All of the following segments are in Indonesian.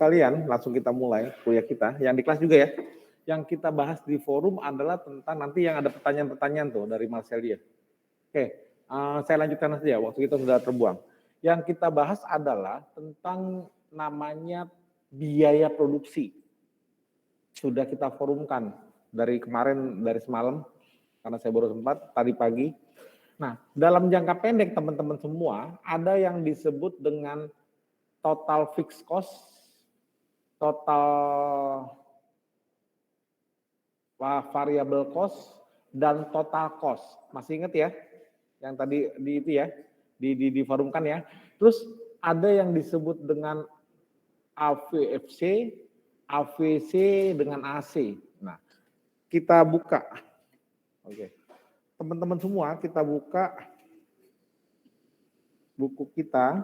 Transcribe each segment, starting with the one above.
Kalian langsung kita mulai kuliah kita yang di kelas juga ya. Yang kita bahas di forum adalah tentang nanti yang ada pertanyaan-pertanyaan tuh dari Marcelia. Oke, saya lanjutkan saja, waktu kita sudah terbuang. Yang kita bahas adalah tentang namanya biaya produksi. Sudah kita forumkan dari kemarin, dari semalam, karena saya baru sempat tadi pagi. Nah, dalam jangka pendek teman-teman semua, ada yang disebut dengan total fixed cost, total variable cost, dan total cost. Masih ingat ya? Yang tadi di itu ya, diforumkan ya. Terus ada yang disebut dengan AVFC, AVC dengan AC. Nah, kita buka. Oke. Teman-teman semua, kita buka buku kita.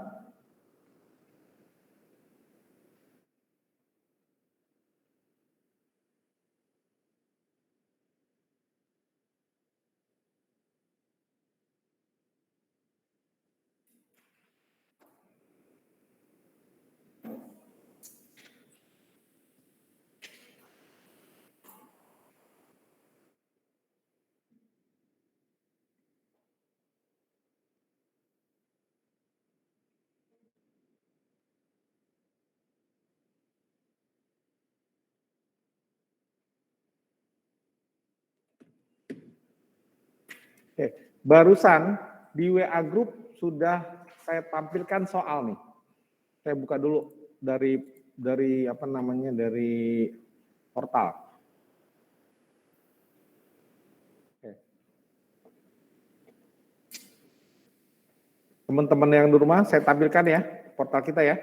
Oke, barusan di WA Group sudah saya tampilkan soal nih. Saya buka dulu dari apa namanya, dari portal. Oke. Teman-teman yang di rumah saya tampilkan ya portal kita ya.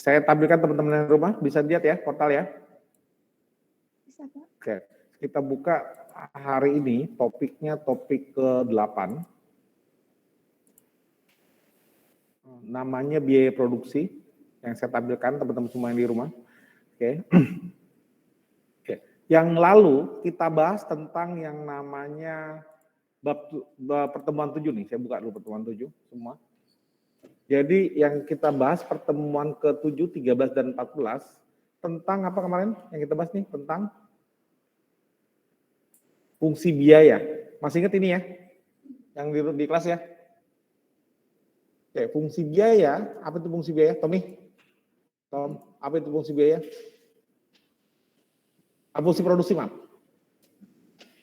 Saya tampilkan teman-teman yang di rumah, bisa lihat ya portal ya. Bisa, Pak. Oke, kita buka hari ini topiknya topik ke-8. Namanya biaya produksi yang saya tampilkan teman-teman semua yang di rumah. Oke. Oke. Yang lalu kita bahas tentang yang namanya pertemuan 7 nih. Saya buka dulu pertemuan 7 semua. Jadi yang kita bahas pertemuan ke-7, 13, dan 14 tentang apa kemarin yang kita bahas nih? Tentang fungsi biaya. Masih ingat ini ya? Yang di kelas ya? Oke, fungsi biaya, apa itu fungsi biaya? Tommy? Tom, apa itu fungsi biaya? Apa fungsi produksi, Mak?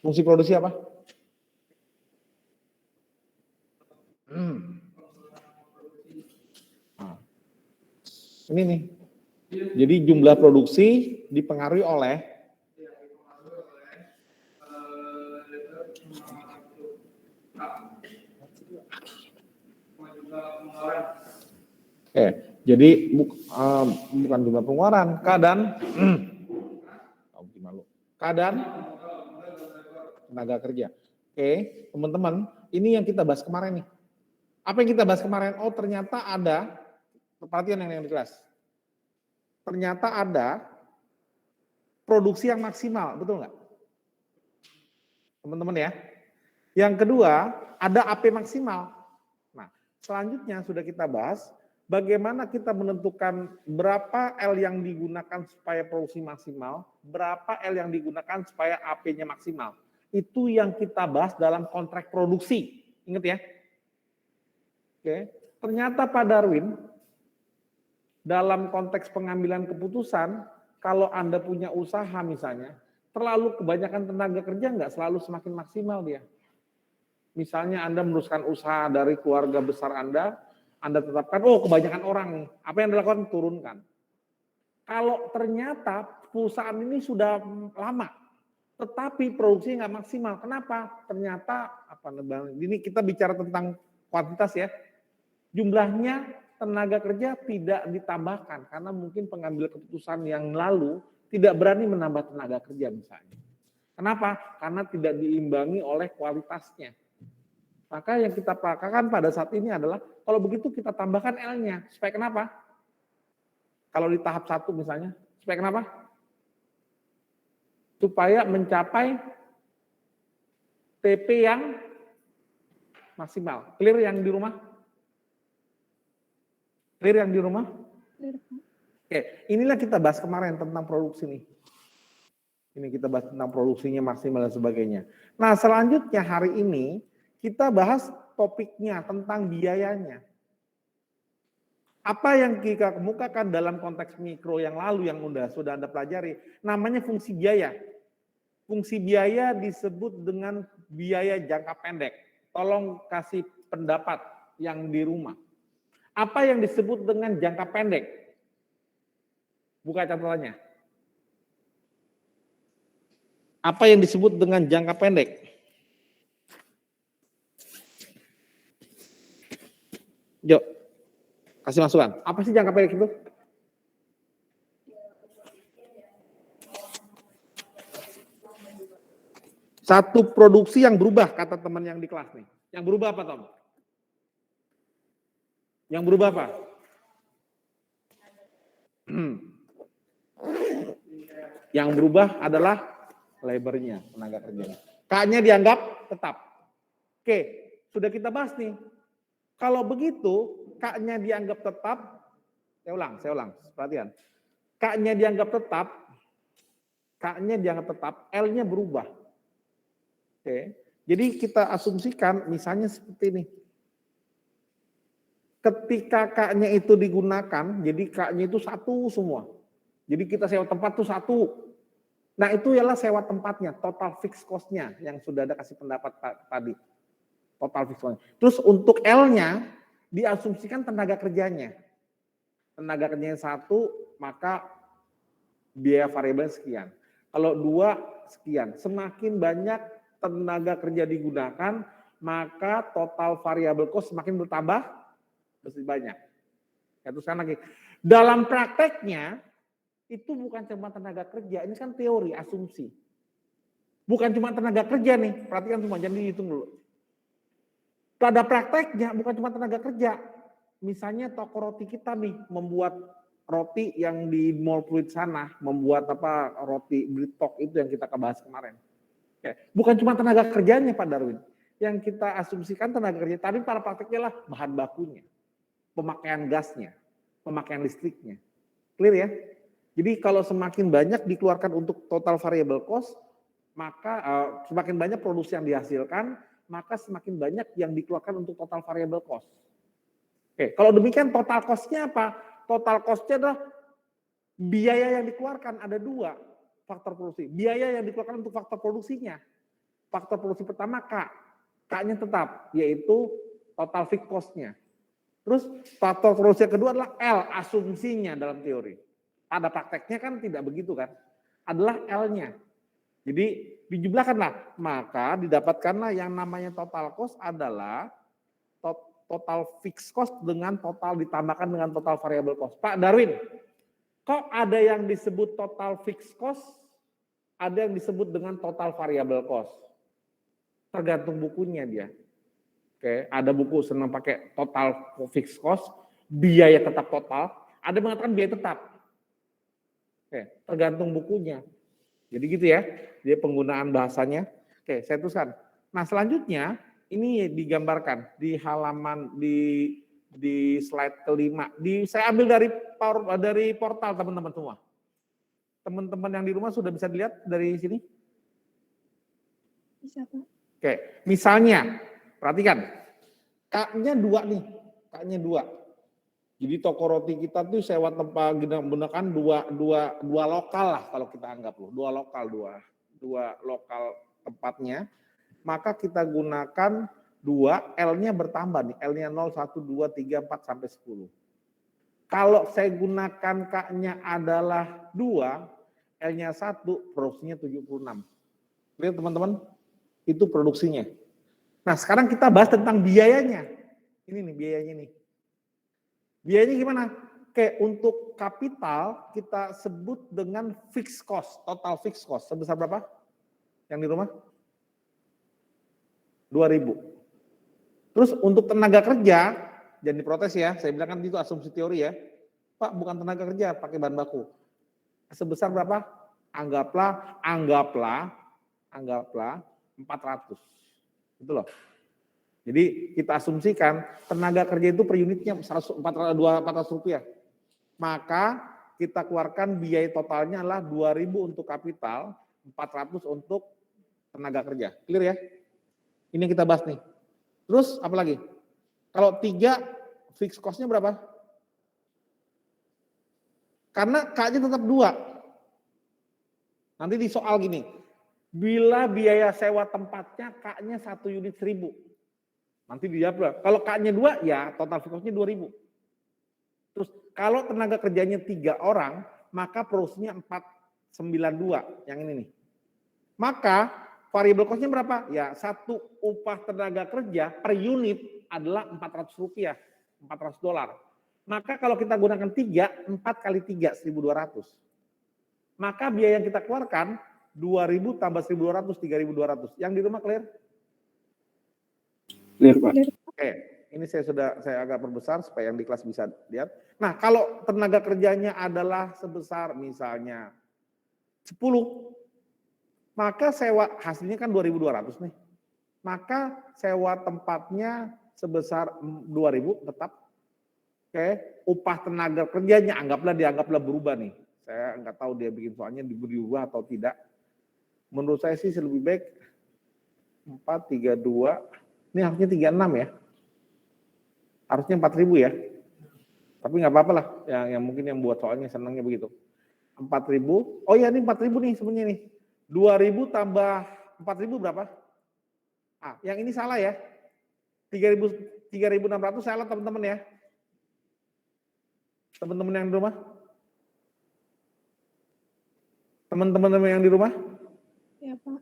Fungsi produksi apa? Nah, ini nih. Jadi jumlah produksi dipengaruhi oleh jadi bukan jumlah pengeluaran, keadaan tenaga kerja. Oke, teman-teman, ini yang kita bahas kemarin nih. Apa yang kita bahas kemarin? Oh, ternyata ada, perhatian yang di kelas. Ternyata ada produksi yang maksimal, betul nggak? Teman-teman ya. Yang kedua, ada AP maksimal. Nah, selanjutnya sudah kita bahas, bagaimana kita menentukan berapa L yang digunakan supaya produksi maksimal, berapa L yang digunakan supaya AP-nya maksimal. Itu yang kita bahas dalam kontrak produksi. Ingat ya? Oke. Ternyata Pak Darwin, dalam konteks pengambilan keputusan, kalau Anda punya usaha misalnya, terlalu kebanyakan tenaga kerja nggak selalu semakin maksimal dia. Misalnya Anda meneruskan usaha dari keluarga besar Anda tetapkan, oh kebanyakan orang nih, apa yang dilakukan? Turunkan. Kalau ternyata perusahaan ini sudah lama, tetapi produksinya nggak maksimal, kenapa? Ternyata, ini kita bicara tentang kuantitas ya, jumlahnya tenaga kerja tidak ditambahkan, karena mungkin pengambil keputusan yang lalu tidak berani menambah tenaga kerja misalnya. Kenapa? Karena tidak diimbangi oleh kualitasnya. Maka yang kita pakai pada saat ini adalah, kalau begitu kita tambahkan L-nya. Supaya kenapa? Kalau di tahap 1 misalnya, supaya kenapa? Supaya mencapai TP yang maksimal. Clear yang di rumah? Clear yang di rumah? Oke, inilah kita bahas kemarin tentang produksi nih. Ini kita bahas tentang produksinya maksimal dan sebagainya. Nah, selanjutnya hari ini kita bahas topiknya tentang biayanya. Apa yang kita kemukakan dalam konteks mikro yang lalu yang sudah Anda pelajari, namanya fungsi biaya. Fungsi biaya disebut dengan biaya jangka pendek. Tolong kasih pendapat yang di rumah. Apa yang disebut dengan jangka pendek? Buka catatannya. Apa yang disebut dengan jangka pendek? Yuk, kasih masukan. Apa sih jangka pendek itu? Satu produksi yang berubah, kata teman yang di kelas nih. Yang berubah apa, Tom? Yang berubah apa? Yang berubah adalah labornya, tenaga kerjanya. K-nya dianggap tetap. Oke, sudah kita bahas nih. Kalau begitu, K-nya dianggap tetap, saya ulang, perhatian. K-nya dianggap tetap, L-nya berubah. Oke, jadi kita asumsikan misalnya seperti ini. Ketika K-nya itu digunakan, jadi K-nya itu satu semua. Jadi kita sewa tempat itu satu. Nah itu ialah sewa tempatnya, total fixed cost-nya yang sudah ada kasih pendapat tadi. Total fixed cost. Terus untuk L-nya diasumsikan tenaga kerjanya. Tenaga kerjanya satu, maka biaya variabel sekian. Kalau 2, sekian. Semakin banyak tenaga kerja digunakan, maka total variabel cost semakin bertambah, lebih banyak. Ya, terus kan lagi. Dalam prakteknya, itu bukan cuma tenaga kerja, ini kan teori, asumsi. Bukan cuma tenaga kerja nih, perhatikan semua, jangan dihitung dulu. Pada prakteknya bukan cuma tenaga kerja. Misalnya toko roti kita nih, membuat roti yang di Mall Pluit sana, membuat roti Britok itu yang kita bahas kemarin. Bukan cuma tenaga kerjanya Pak Darwin. Yang kita asumsikan tenaga kerja, tadi pada prakteknya lah bahan bakunya, pemakaian gasnya, pemakaian listriknya. Clear ya? Jadi kalau semakin banyak dikeluarkan untuk total variable cost, maka semakin banyak produksi yang dihasilkan, maka semakin banyak yang dikeluarkan untuk total variable cost. Oke, kalau demikian total cost-nya apa? Total cost-nya adalah biaya yang dikeluarkan, ada 2 faktor produksi. Biaya yang dikeluarkan untuk faktor produksinya. Faktor produksi pertama K. K-nya tetap, yaitu total fixed cost-nya. Terus faktor produksi yang kedua adalah L, asumsinya dalam teori. Pada prakteknya kan tidak begitu kan, adalah L-nya. Jadi dijumlahkanlah, maka didapatkanlah yang namanya total cost adalah total fixed cost dengan total ditambahkan dengan total variable cost. Pak Darwin, kok ada yang disebut total fixed cost, ada yang disebut dengan total variable cost? Tergantung bukunya dia. Oke, ada buku senang pakai total fixed cost, biaya tetap total, ada yang mengatakan biaya tetap. Oke, tergantung bukunya. Jadi gitu ya, dia penggunaan bahasanya. Oke, saya teruskan. Nah selanjutnya ini digambarkan di halaman di slide kelima. Saya ambil dari portal teman-teman semua. Teman-teman yang di rumah sudah bisa dilihat dari sini? Bisa Pak. Oke, misalnya perhatikan, K-nya 2 nih, K-nya 2. Jadi toko roti kita tuh sewa tempat gunakan dua lokal lah kalau kita anggap loh, dua lokal tempatnya. Maka kita gunakan 2, L-nya bertambah nih, L-nya 0, 1, 2, 3, 4 sampai 10. Kalau saya gunakan K-nya adalah 2, L-nya 1, produksinya 76. Lihat teman-teman, itu produksinya. Nah sekarang kita bahas tentang biayanya. Ini nih biayanya nih. Biayanya gimana? Oke, untuk kapital kita sebut dengan fixed cost, total fixed cost. Sebesar berapa? Yang di rumah? 2.000. Terus untuk tenaga kerja, jangan diprotes ya, saya bilang kan itu asumsi teori ya. Pak, bukan tenaga kerja, pakai bahan baku. Sebesar berapa? Anggaplah 400. Itu loh. Jadi kita asumsikan tenaga kerja itu per unitnya 400 rupiah. Maka kita keluarkan biaya totalnya adalah 2.000 untuk kapital, 400 untuk tenaga kerja. Clear ya? Ini yang kita bahas nih. Terus apa lagi? Kalau 3 fixed cost-nya berapa? Karena K-nya tetap 2. Nanti di soal gini, bila biaya sewa tempatnya K-nya 1 unit 1.000. Nanti dijawab, kalau K-nya 2 ya total fixed cost-nya 2.000. Terus kalau tenaga kerjanya 3 orang, maka produksinya 492 yang ini nih. Maka variable cost-nya berapa? Ya, 1 upah tenaga kerja per unit adalah 400 rupiah, 400 dolar. Maka kalau kita gunakan 3, 4 kali 3, 1.200. Maka biaya yang kita keluarkan 2.000 tambah 1.200, 3.200. Yang di rumah clear? Clear, Pak. Oke, ini saya agak perbesar supaya yang di kelas bisa lihat. Nah, kalau tenaga kerjanya adalah sebesar misalnya 10, maka sewa hasilnya kan 2.200 nih. Maka sewa tempatnya sebesar 2.000 tetap. Oke, upah tenaga kerjanya dianggaplah berubah nih. Saya nggak tahu dia bikin soalnya diubah atau tidak. Menurut saya sih lebih baik 432. Ini harusnya 36 ya. Harusnya 4.000 ya. Tapi nggak apa-apa lah. Yang mungkin yang buat soalnya senangnya begitu. 4.000. Oh ya, ini 4.000 nih sebenarnya nih. 2.000 tambah 4.000 berapa? Ah, yang ini salah ya. 3.600 salah teman-teman ya. Teman-teman yang di rumah? Teman-teman yang di rumah? Ya, Pak.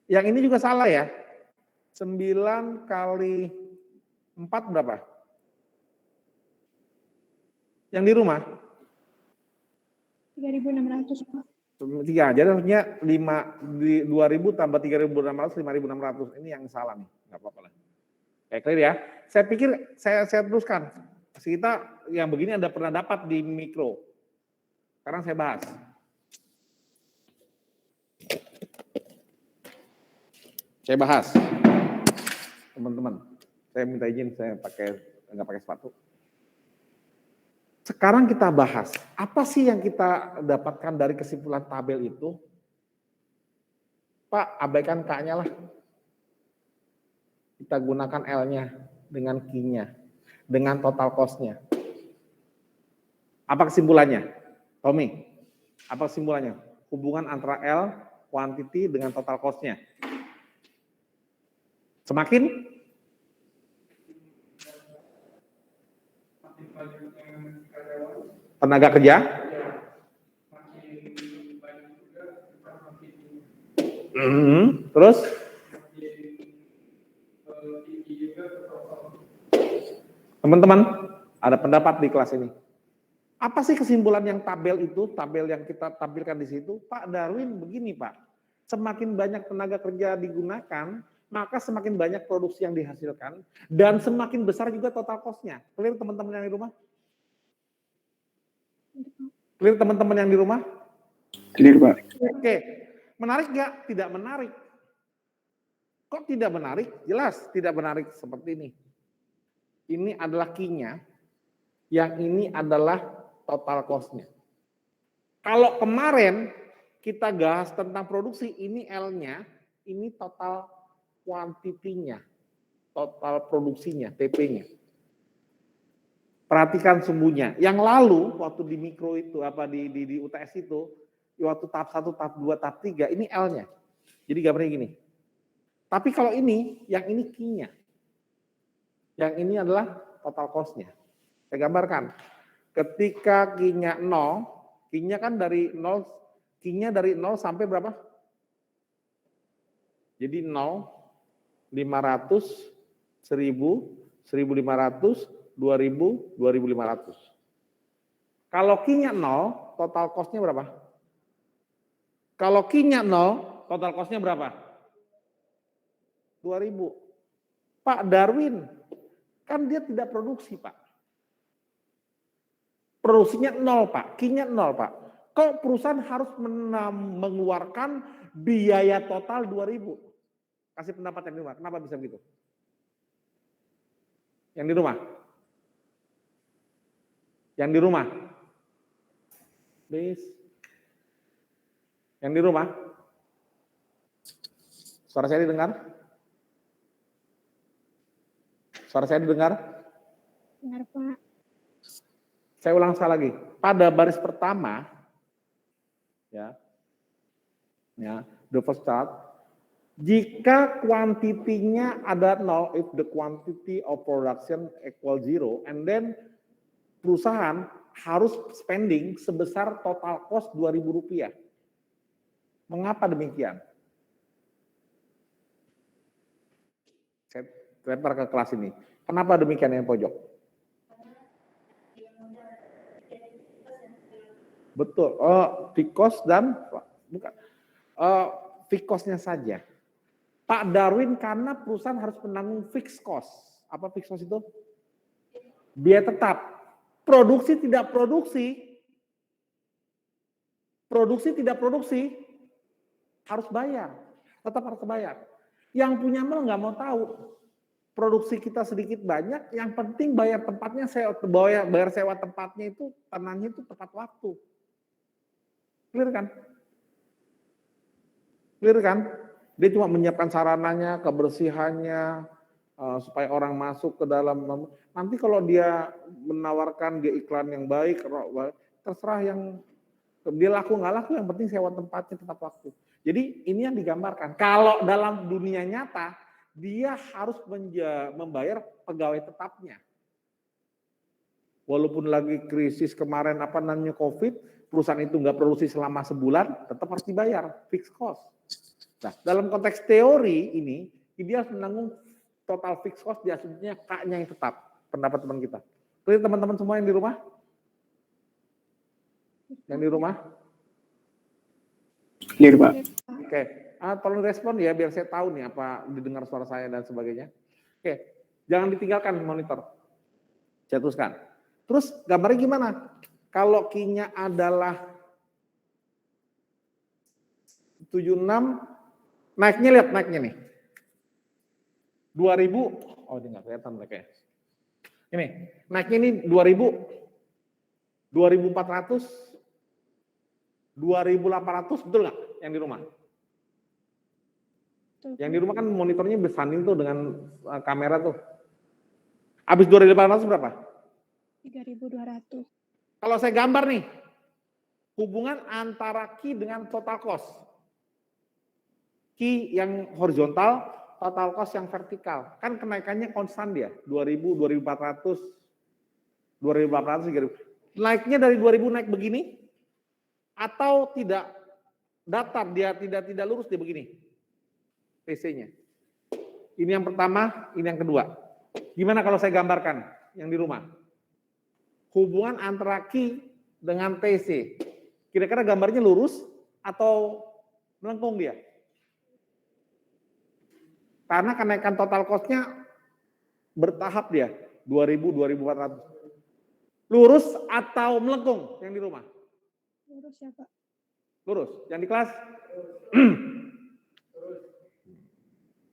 Yang ini juga salah ya. 9 kali 4 berapa? Yang di rumah? 3.600, Pak. 3, jadi harusnya 2.000 tambah 3.600, 5.600. Ini yang salah nih, nggak apa-apa lah. Kayak clear ya. Saya pikir saya teruskan. Kita yang begini Anda pernah dapat di mikro. Sekarang saya bahas. Saya bahas. Teman-teman, saya minta izin saya nggak pakai sepatu. Sekarang kita bahas, apa sih yang kita dapatkan dari kesimpulan tabel itu? Pak, abaikan K-nya lah. Kita gunakan L-nya dengan Q-nya, dengan total cost-nya. Apa kesimpulannya? Tommy, apa kesimpulannya? Hubungan antara L, quantity dengan total cost-nya. Semakin tenaga kerja, terus teman-teman ada pendapat di kelas ini. Apa sih kesimpulan yang tabel yang kita tampilkan di situ? Pak Darwin begini Pak, semakin banyak tenaga kerja digunakan, maka semakin banyak produksi yang dihasilkan, dan semakin besar juga total cost-nya. Clear teman-teman yang di rumah? Clear teman-teman yang di rumah? Clear, Pak. Oke, menarik nggak? Tidak menarik. Kok tidak menarik? Jelas tidak menarik seperti ini. Ini adalah Q-nya, yang ini adalah total cost-nya. Kalau kemarin kita bahas tentang produksi, ini L-nya, ini total quantity-nya, total produksinya, TP-nya. Perhatikan sumbunya. Yang lalu waktu di mikro itu di UTS itu, waktu tahap 1, tahap 2, tahap 3 ini L-nya. Jadi gambarnya gini. Tapi kalau ini, yang ini Q-nya. Yang ini adalah total cost-nya. Saya gambarkan. Ketika Q-nya 0, Q-nya kan dari 0, Q-nya dari 0 sampai berapa? Jadi 0, 500, 1000, 1500, 2000, 2500. Kalau Q-nya 0, total cost-nya berapa? Kalau Q-nya 0, Total cost-nya berapa? 2.000. Pak Darwin, kan dia tidak produksi, Pak. Produksinya 0, Pak. Key-nya 0, Pak. Kok perusahaan harus mengeluarkan biaya total 2.000? Kasih pendapat yang di rumah. Kenapa bisa begitu? Yang di rumah? Yang di rumah? Please. Yang di rumah? Suara saya didengar? Suara saya didengar? Benar, Pak. Saya ulang sekali lagi. Pada baris pertama, ya, the first chart, jika kuantitinya ada 0, if the quantity of production equal 0, and then perusahaan harus spending sebesar total cost Rp2.000. Mengapa demikian? Saya lempar ke kelas ini. Kenapa demikian yang pojok? Betul. Fixed cost dan bukan. Fixed cost-nya saja. Pak Darwin, karena perusahaan harus menanggung fixed cost. Apa fixed cost itu? Biaya tetap. Produksi tidak produksi. Produksi tidak produksi. Harus bayar. Tetap harus bayar. Yang punya mal nggak mau tahu. Produksi kita sedikit banyak, yang penting bayar tempatnya, bayar sewa tempatnya itu, tanahnya itu tepat waktu. Clear kan? Clear kan? Dia cuma menyiapkan sarananya, kebersihannya, supaya orang masuk ke dalam. Nanti kalau dia menawarkan dia iklan yang baik, terserah yang dia laku nggak laku, yang penting sewa tempatnya tepat waktu. Jadi ini yang digambarkan. Kalau dalam dunia nyata, dia harus membayar pegawai tetapnya. Walaupun lagi krisis kemarin COVID, perusahaan itu nggak produksi selama sebulan, tetap harus dibayar fixed cost. Nah, dalam konteks teori ini, dia harus menanggung total fixed cost, dia asumsinya K-nya yang tetap. Pendapat teman kita. Jadi teman-teman semua yang di rumah? Yang di rumah? Clear, Pak. Oke. Tolong respon ya, biar saya tahu nih apa didengar suara saya dan sebagainya. Oke, jangan ditinggalkan monitor. Saya teruskan. Terus gambarnya gimana? Kalau Q-nya adalah 76, naiknya lihat naiknya nih. 2.000, oh ini nggak kelihatan mereka ya. Ini, naiknya ini 2.000, 2.400, 2.800, betul nggak yang di rumah? Yang di rumah kan monitornya bersanding tuh dengan kamera tuh. Habis 2.800 berapa? 3.200. Kalau saya gambar nih, hubungan antara key dengan total cost. Key yang horizontal, total cost yang vertikal. Kan kenaikannya konstan dia, 2.000, 2.400, 2.800, 3.000. Naiknya dari 2.000 naik begini, atau tidak datar, dia tidak lurus dia begini. PC-nya. Ini yang pertama, ini yang kedua. Gimana kalau saya gambarkan yang di rumah? Hubungan antara Q dengan TC. Kira-kira gambarnya lurus atau melengkung dia? Karena kenaikan total cost-nya bertahap dia, 2.000, 2.400. Lurus atau melengkung yang di rumah? Lurus ya, Pak. Lurus. Yang di kelas?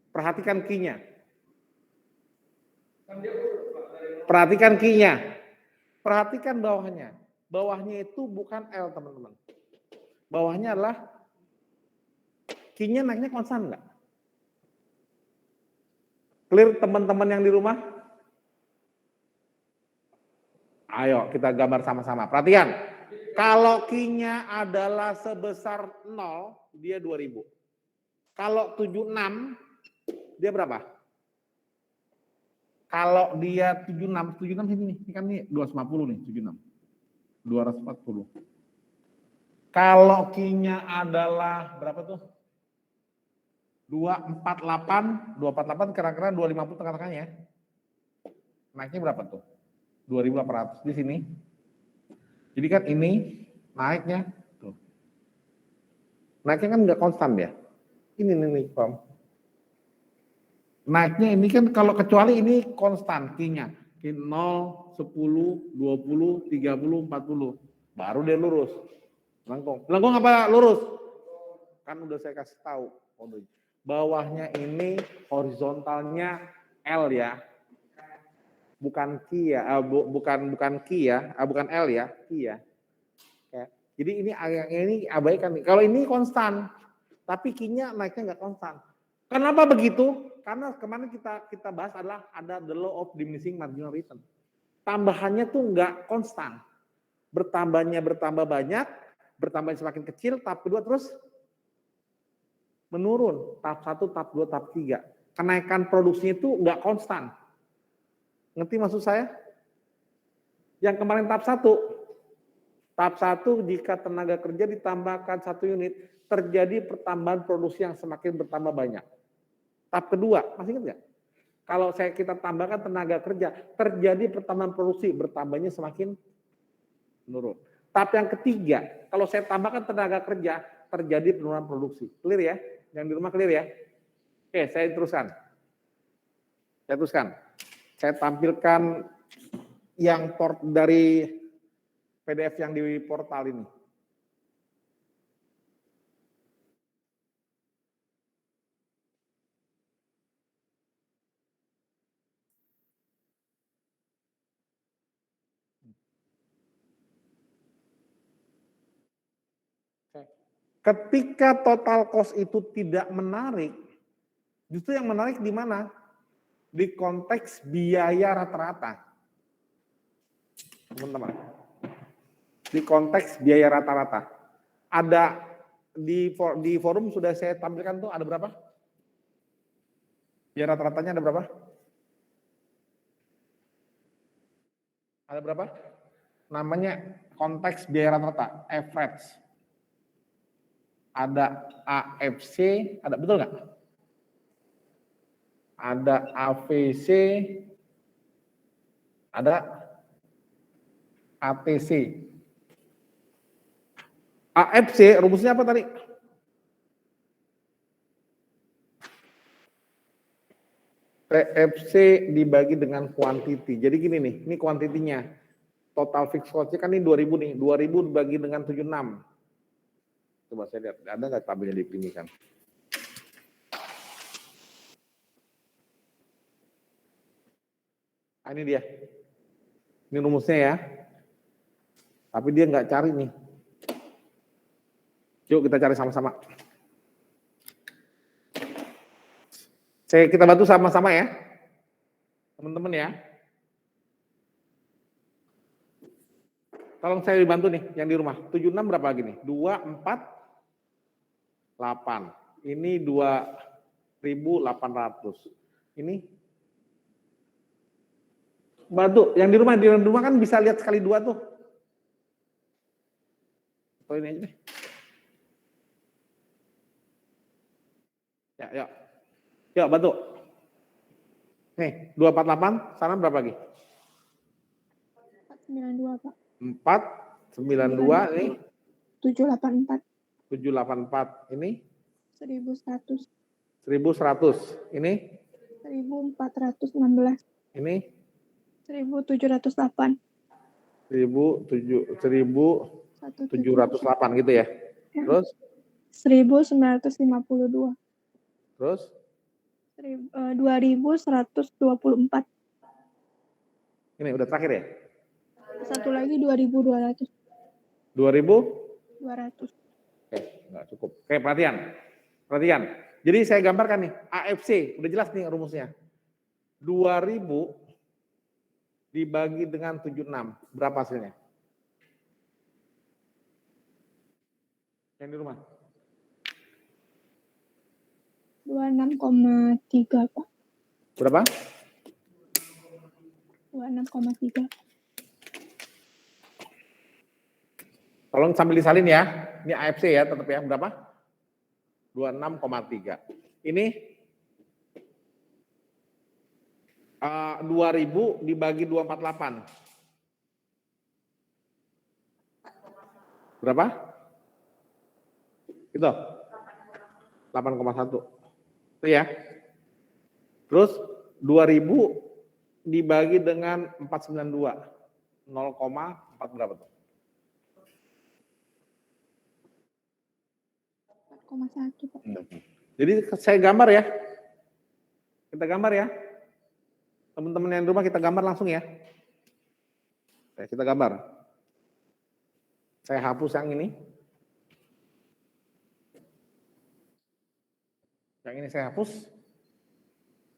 Perhatikan Q-nya. Perhatikan Q-nya. Perhatikan bawahnya. Bawahnya itu bukan L, teman-teman. Bawahnya adalah Q-nya naiknya konstan enggak? Clear teman-teman yang di rumah? Ayo kita gambar sama-sama. Perhatikan. Kalau Q-nya adalah sebesar 0, dia 2.000. Kalau 76, dia berapa? Kalau dia 76 sini nih, ini kan nih 250 nih, 76. 240. Kalau Q-nya adalah berapa tuh? 248 kira-kira 250 tengah-tengahnya. Naiknya berapa tuh? 2.800 di sini. Jadi kan ini naiknya tuh. Naiknya kan nggak konstan ya. Ini nih, Pak. Naiknya ini kan kalau kecuali ini konstan Q-nya. Q 0, 10, 20, 30, 40. Baru dia lurus. Melengkung. Melengkung apa lurus? Kan udah saya kasih tahu. Bawahnya ini horizontalnya L ya. Bukan Q ya, bukan Q ya, bukan L ya, Q ya. Jadi ini abaikan. Kalau ini konstan, tapi Q-nya naiknya nggak konstan. Kenapa begitu? Karena kemarin kita bahas adalah ada the law of diminishing marginal return. Tambahannya tuh nggak konstan. Bertambahnya bertambah banyak, bertambahnya semakin kecil, tahap kedua terus menurun. Tahap 1, tahap 2, tahap 3. Kenaikan produksinya itu nggak konstan. Ngerti maksud saya? Yang kemarin tahap 1. Tahap 1 jika tenaga kerja ditambahkan 1 unit, terjadi pertambahan produksi yang semakin bertambah banyak. Tahap kedua, masih ingat nggak? Kalau kita tambahkan tenaga kerja, terjadi pertambahan produksi, bertambahnya semakin menurun. Tahap yang ketiga, kalau saya tambahkan tenaga kerja, terjadi penurunan produksi. Clear ya? Yang di rumah clear ya? Oke, saya teruskan. Saya tampilkan yang dari PDF yang di portal ini. Ketika total cost itu tidak menarik, justru yang menarik di mana? Di konteks biaya rata-rata. Teman-teman. Di konteks biaya rata-rata. Ada di forum sudah saya tampilkan tuh ada berapa? Biaya rata-ratanya ada berapa? Ada berapa? Namanya konteks biaya rata-rata, average. Ada AFC, ada betul nggak? Ada AVC, ada ATC. AFC rumusnya apa tadi? PFC dibagi dengan quantity. Jadi gini nih, ini kuantitinya. Total fixed cost-nya kan ini 2000 nih. 2000 dibagi dengan 76. Coba saya lihat, ada nggak tabelnya dipinihkan? Nah, ini dia. Ini rumusnya ya. Tapi dia nggak cari nih. Yuk kita cari sama-sama. Kita bantu sama-sama ya. Teman-teman ya. Tolong saya dibantu nih yang di rumah. 76 berapa lagi nih? 2, 4, 8. Ini 2.800. Ini bantu yang di rumah kan bisa lihat sekali 2 tuh. Atau ini aja deh. Ya, yuk. Yuk bantu. Nih, 248 sana berapa lagi? 492, Pak. 492 nih 784. 784 ini 1100. 1100 ini 1416. ini 1708. 1708 gitu ya. Terus 1952. terus 2124. ini udah terakhir ya. Satu lagi 2200. 2200. 200. Oke, enggak cukup. Oke, perhatian. Jadi saya gambarkan nih, AFC, udah jelas nih rumusnya. 2000 dibagi dengan 76, berapa hasilnya? Yang di rumah. 26,3, Pak. Berapa? 26,3. Tolong sambil disalin ya. Ini AFC ya, tetap ya. Berapa? 26,3. Ini 2000 dibagi 248. Berapa? Itu. 8,1. Itu ya. Terus 2000 dibagi dengan 492. 0,4 berapa tuh? 4,1 Pak. Jadi saya gambar ya. Kita gambar ya. Teman-teman yang di rumah kita gambar langsung ya. Oke, kita gambar. Saya hapus yang ini. Yang ini saya hapus.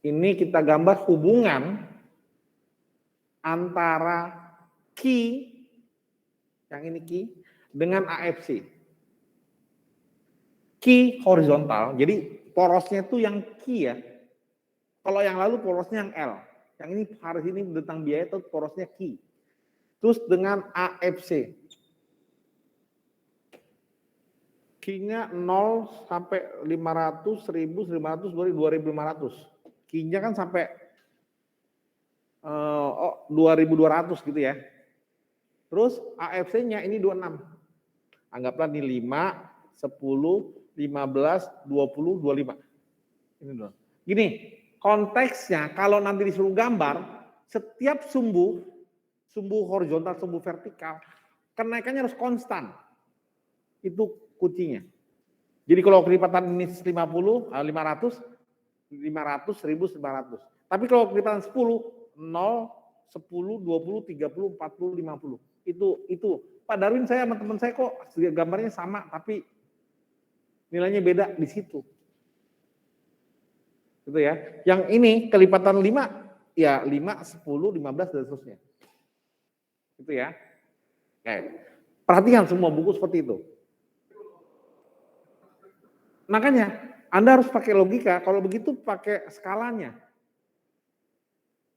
Ini kita gambar hubungan antara key, yang ini key, dengan AFC. Key horizontal, jadi porosnya itu yang key ya. Kalau yang lalu porosnya yang L. Yang ini hari ini tentang biaya itu porosnya key. Terus dengan AFC. Key-nya 0 sampai 500, 1000, 1500, 2500. Key-nya kan sampai 2200 gitu ya. Terus AFC-nya ini 26. Anggaplah ini 5, 10, 15, 20, 25. Ini dong. Gini, konteksnya kalau nanti disuruh gambar, setiap sumbu horizontal, sumbu vertikal, kenaikannya harus konstan. Itu kuncinya. Jadi kalau kelipatan ini 50, 500, 500, 1000, 500. Tapi kalau kelipatan 10, 0, 10, 20, 30, 40, 50. Itu. Pak Darwin saya sama teman saya kok gambarnya sama, tapi nilainya beda di situ. Gitu ya. Yang ini kelipatan 5, ya 5, 10, 15, dan seterusnya. Gitu ya. Oke. Perhatikan semua buku seperti itu. Makanya Anda harus pakai logika, kalau begitu pakai skalanya.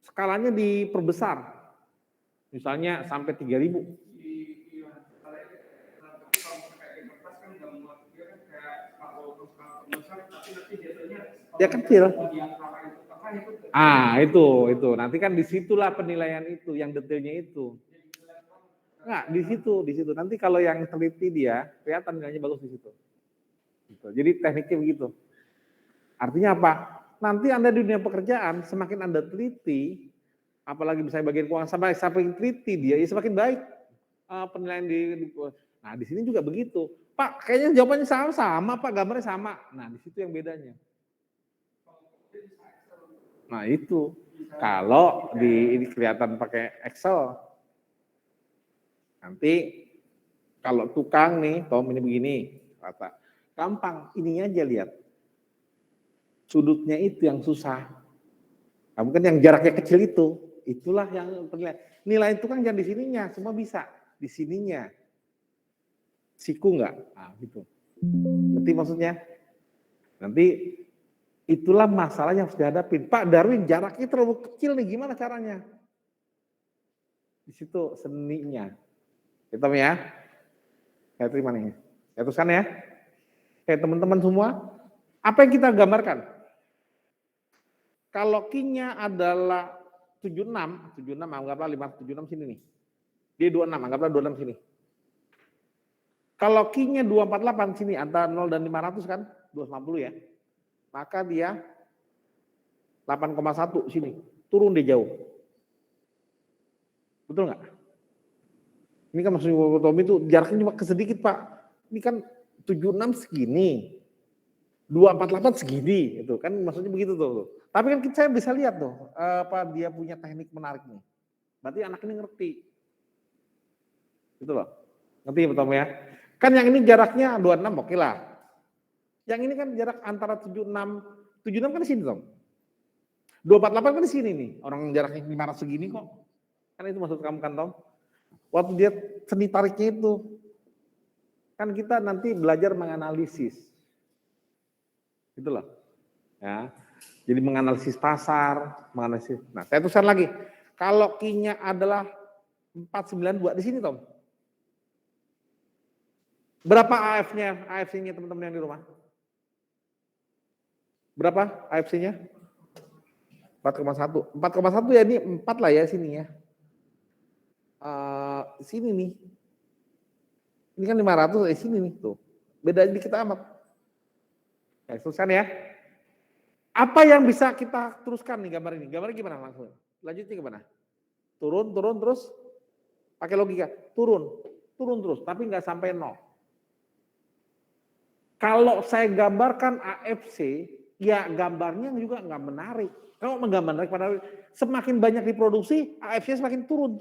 Skalanya diperbesar. Misalnya sampai 3000. Ya kecil. Itu. Nanti kan disitulah penilaian itu, yang detailnya itu. Enggak, di situ. Nanti kalau yang teliti dia, kelihatan nilainya bagus di situ. Gitu. Jadi tekniknya begitu. Artinya apa? Nanti Anda di dunia pekerjaan, semakin Anda teliti, apalagi misalnya bagian keuangan, sampai teliti dia, ya semakin baik penilaian Nah, di sini juga begitu. Pak, kayaknya jawabannya sama, Pak, gambarnya sama. Nah, di situ yang bedanya. Nah, itu. Kalau ini kelihatan pakai Excel, nanti kalau tukang nih, Tom ini begini, rata. Gampang, ininya aja lihat. Sudutnya itu yang susah. Kamu kan yang jaraknya kecil itulah yang penilaian. Nilai tukang jangan di sininya, semua bisa. Di sininya. Siku enggak? Nah, gitu. Ngerti maksudnya? Nanti itulah masalah yang harus dihadapin. Pak Darwin, jaraknya terlalu kecil nih, gimana caranya? Di situ seninya. Gitu ya. Saya terima nih. Saya teruskan ya. Oke, teman-teman semua, apa yang kita gambarkan? Kalau key-nya adalah 76, anggaplah 576 sini nih. Dia 26, anggaplah 26 sini. Kalau key-nya 248 sini, antara 0 dan 500 kan, 250 ya. Maka dia 8,1 sini, turun dia jauh. Betul nggak? Ini kan maksudnya Tommy itu jaraknya cuma kesedikit Pak. Ini kan 76 segini, 248 segini, itu kan maksudnya begitu tuh. Tapi kan saya bisa lihat tuh, apa dia punya teknik menarik nih. Berarti anak ini ngerti. Gitu loh. Ngerti ya Tom ya? Kan yang ini jaraknya 26 oke lah. Yang ini kan jarak antara 76 kan di sini Tom. 248 kan di sini nih. Orang jaraknya 500 segini kok. Kan itu maksud kamu kan Tom? Waktu dia seni tariknya itu. Kan kita nanti belajar menganalisis. Gitu loh. Ya. Jadi menganalisis pasar, menganalisis. Nah, saya tuliskan lagi. Kalau key-nya adalah 492 di sini, Tom. Berapa AFC-nya teman-teman yang di rumah? Berapa AFC-nya? 4,1. 4,1 ya ini 4 lah ya sini ya. Sini nih. Ini kan 500 sini nih tuh. Beda dikit amat. Ya, teruskan ya. Apa yang bisa kita teruskan nih gambar ini? Gambarnya gimana langsung? Lanjutnya gimana? Turun, turun, terus pakai logika. Turun, turun terus, tapi nggak sampai 0. Kalau saya gambarkan AFC, ya gambarnya juga nggak menarik. Kalau menggambar menarik, semakin banyak diproduksi, AFC semakin turun.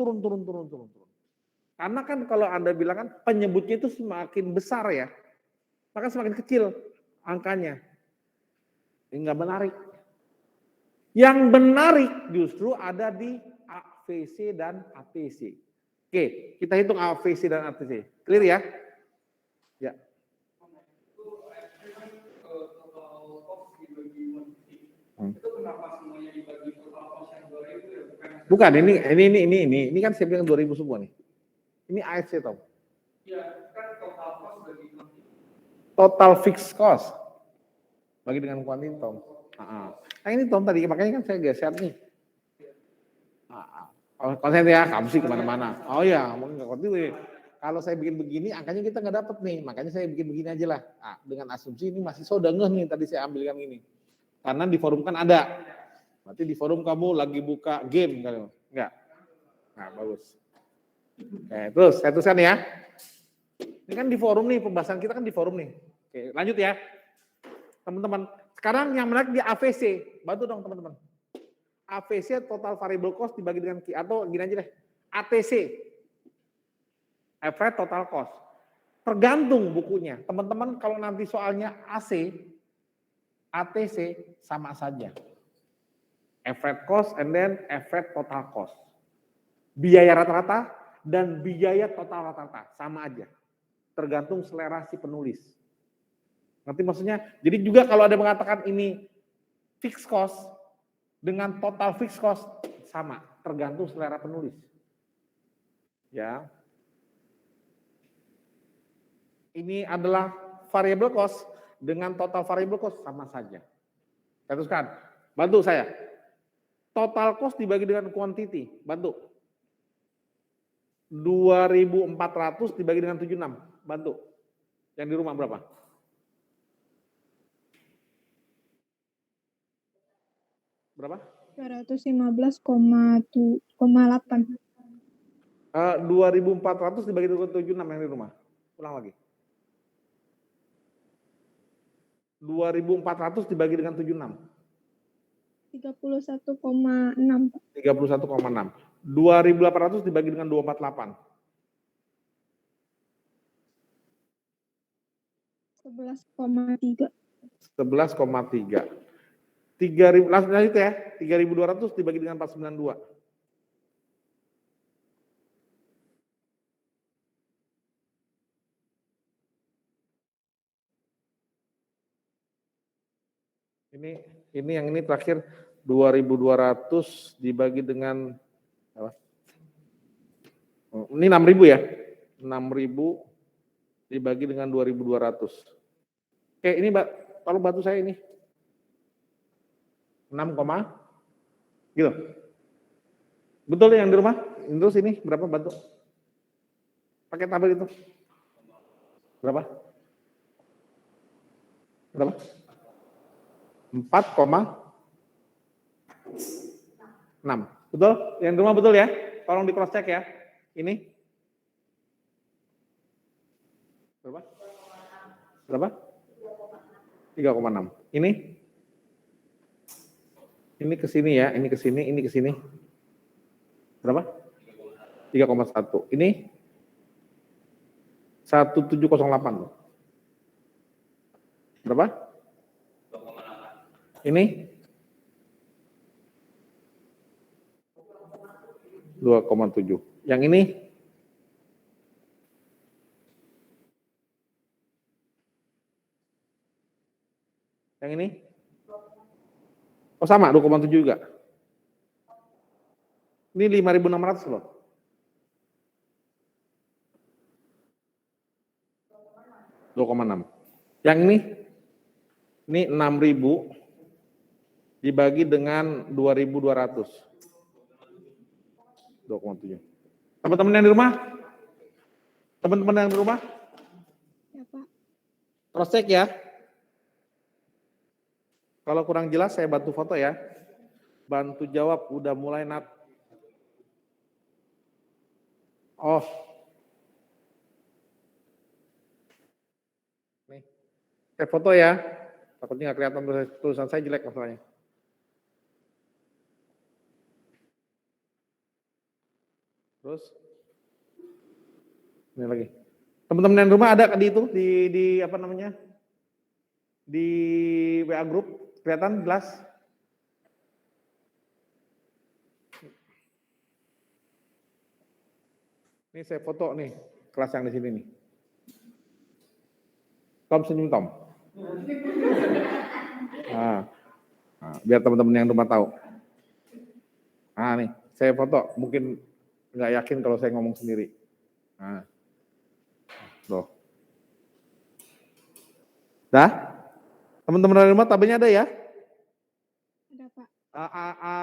Karena kan kalau Anda bilang kan penyebutnya itu semakin besar ya, maka semakin kecil angkanya. Ini nggak menarik. Yang menarik justru ada di AVC dan ATC. Oke, kita hitung AVC dan ATC. Clear ya? Ya. Itu kenapa semuanya dibagi total cost yang 2000 ya? Bukan, ini kan saya bilang 2000 semua nih. Ini AFC tau. Iya, kan total cost bagi total fixed cost bagi dengan kuantitas Tom. Nah ini Tom tadi, makanya kan saya geser nih. Konsen ya, kamu sih kemana-mana. Oh ya, mungkin nggak ngerti. Kalau saya bikin begini, angkanya kita nggak dapat nih. Makanya saya bikin begini aja lah. Nah, dengan asumsi ini masih so ngeh nih tadi saya ambilkan ini. Karena di forum kan ada. Berarti di forum kamu lagi buka game kan? Enggak. Nah, bagus. Oke, terus saya teruskan ya. Ini kan di forum nih, pembahasan kita kan di forum nih. Oke, lanjut ya. Teman-teman, sekarang yang menarik di AVC. Bantu dong teman-teman. AVC total variable cost dibagi dengan atau gini aja deh. ATC. Average total cost. Tergantung bukunya. Teman-teman kalau nanti soalnya AC, ATC sama saja. Average cost and then average total cost. Biaya rata-rata dan biaya total rata-rata sama aja. Tergantung selera si penulis. Ngerti maksudnya? Jadi juga kalau ada mengatakan ini fixed cost dengan total fixed cost sama, tergantung selera penulis. Ya. Ini adalah variable cost dengan total variable cost sama saja. Saya teruskan. Bantu saya. Total cost dibagi dengan quantity, bantu. 2.400 dibagi dengan 76, bantu. Yang di rumah berapa? Berapa? 215,8. 2.400 dibagi dengan 76 yang di rumah. Ulang lagi. 2.400 dibagi dengan 76. 31,6. 31,6. 2.800 dibagi dengan 248. 11,3. 11,3. 3.000 langsung lanjut ya. 3.200 dibagi dengan 492. Ini yang ini terakhir 2.200 dibagi dengan apa? Ini 6.000 ya. 6.000 dibagi dengan 2.200. Oke, ini Mbak, tolong bantu saya ini. 6, gitu. Betul yang di rumah? Terus ini berapa bantu? Pakai tabel itu. Berapa? Berapa? 4,6. Betul? Yang di rumah betul ya? Tolong di cross check ya. Ini berapa? Berapa? 3,6. Ini ke sini ya, ini ke sini, ini ke sini. Berapa? 3,1. Ini 1708. Berapa? 2,8. Ini 2,7. Yang ini oh sama 2,7 juga. Ini 5.600 loh. Yang ini 6.000 dibagi dengan 2.200. 2,7. Teman-teman yang di rumah? Teman-teman yang di rumah? Ya, Pak. Cross check ya. Kalau kurang jelas saya bantu foto ya. Bantu jawab, udah mulai Nat. Oh. Nih. Saya foto ya. Takutnya nggak kelihatan tulisan saya jelek masalahnya. Terus ini lagi. Teman-teman yang rumah ada di itu di apa namanya? Di WA grup kelihatan jelas? Ini saya foto nih kelas yang di sini nih. Tom senyum Tom. Nah, biar teman-teman yang rumah tahu. Nah nih, saya foto. Mungkin nggak yakin kalau saya ngomong sendiri. Nah, loh. Dah? Teman-teman dari rumah tabelnya ada ya? Ada, Pak.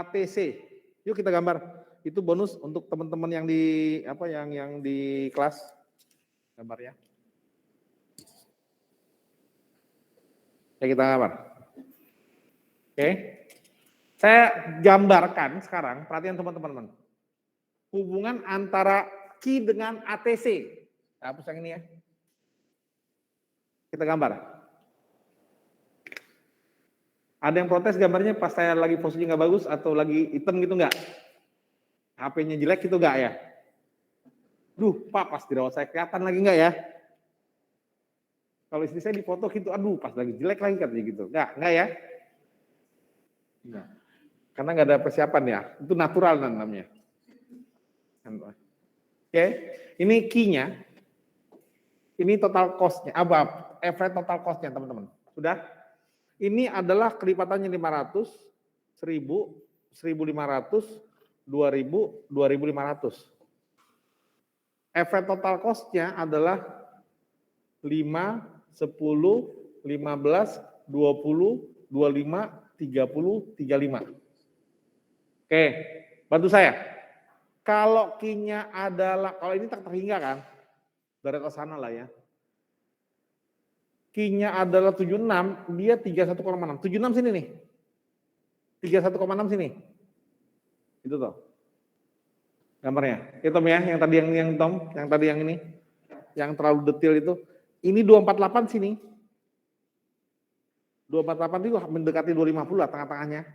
ATC. Yuk kita gambar. Itu bonus untuk teman-teman yang di apa yang di kelas. Gambarnya. Ya kita gambar. Oke. Saya gambarkan sekarang, perhatian teman-teman. Hubungan antara Q dengan ATC. Hapus yang ini ya. Kita gambar. Ada yang protes gambarnya pas saya lagi posisinya nggak bagus atau lagi hitam gitu nggak? HP-nya jelek gitu nggak ya? Duh, Pak, pas dirawat saya kelihatan lagi nggak ya? Kalau istri saya difoto gitu, aduh, pas lagi jelek lagi katanya gitu. Nggak ya? Nggak. Karena nggak ada persiapan ya. Itu natural namanya. Oke, ini key-nya. Ini total cost-nya, average total cost-nya teman-teman. Sudah? Ini adalah kelipatannya 500, 1000, 1500, 2000, 2500. Average total cost-nya adalah 5, 10, 15, 20, 25, 30, 35. Oke, bantu saya. Kalau Q-nya adalah, kalau ini tak terhingga kan, dari atas sana lah ya. Q-nya adalah 76, dia 31,6. 76 sini nih. 31,6 sini. Itu toh. Gambarnya. Itu Tom ya, yang tadi yang Tom, yang tadi yang ini. Yang terlalu detail itu. Ini 248 sini. 248 itu mendekati 250 lah tengah-tengahnya.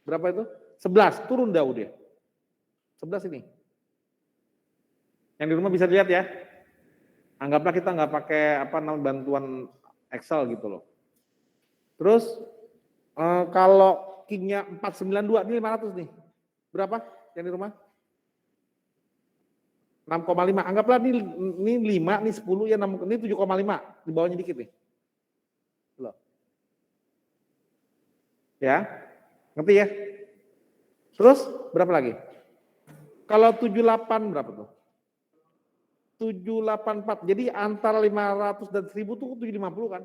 Berapa itu? 11, turun jauh dia. 11 ini. Yang di rumah bisa dilihat ya. Anggaplah kita nggak pakai apa namanya bantuan Excel gitu loh. Terus kalau Q-nya 492, ini 500 nih. Berapa yang di rumah? 6,5. Anggaplah ini 5, ini 10, ya 6, ini 7,5. Di bawahnya dikit nih. Loh. Ya, ngerti ya? Terus berapa lagi? Kalau 78 berapa tuh? 784. Jadi antara 500 dan 1000 tuh 750 kan?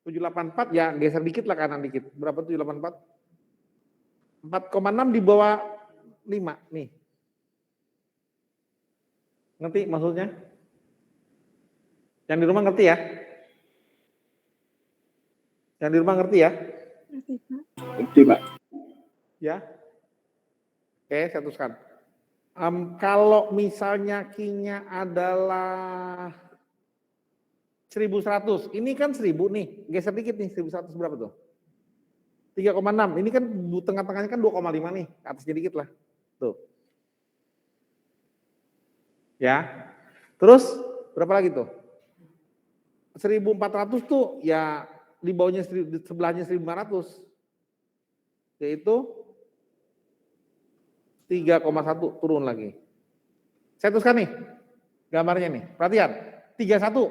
784 ya geser dikit lah kanan dikit. Berapa 784? 4,6 di bawah 5 nih. Ngerti maksudnya? Yang di rumah ngerti ya? Yang di rumah ngerti ya? Ngerti, Pak. Ngerti, Pak. Ya. Oke, saya teruskan. Kalau misalnya Q-nya adalah 1100, ini kan 1000 nih, geser dikit nih, 1100 berapa tuh? 3,6, ini kan tengah-tengahnya kan 2,5 nih, atasnya dikit lah. Tuh. Ya. Terus berapa lagi tuh? 1400 tuh ya di bawahnya sebelahnya 1500. Yaitu 3,1 turun lagi. Saya teruskan nih gambarnya nih. Perhatian, 31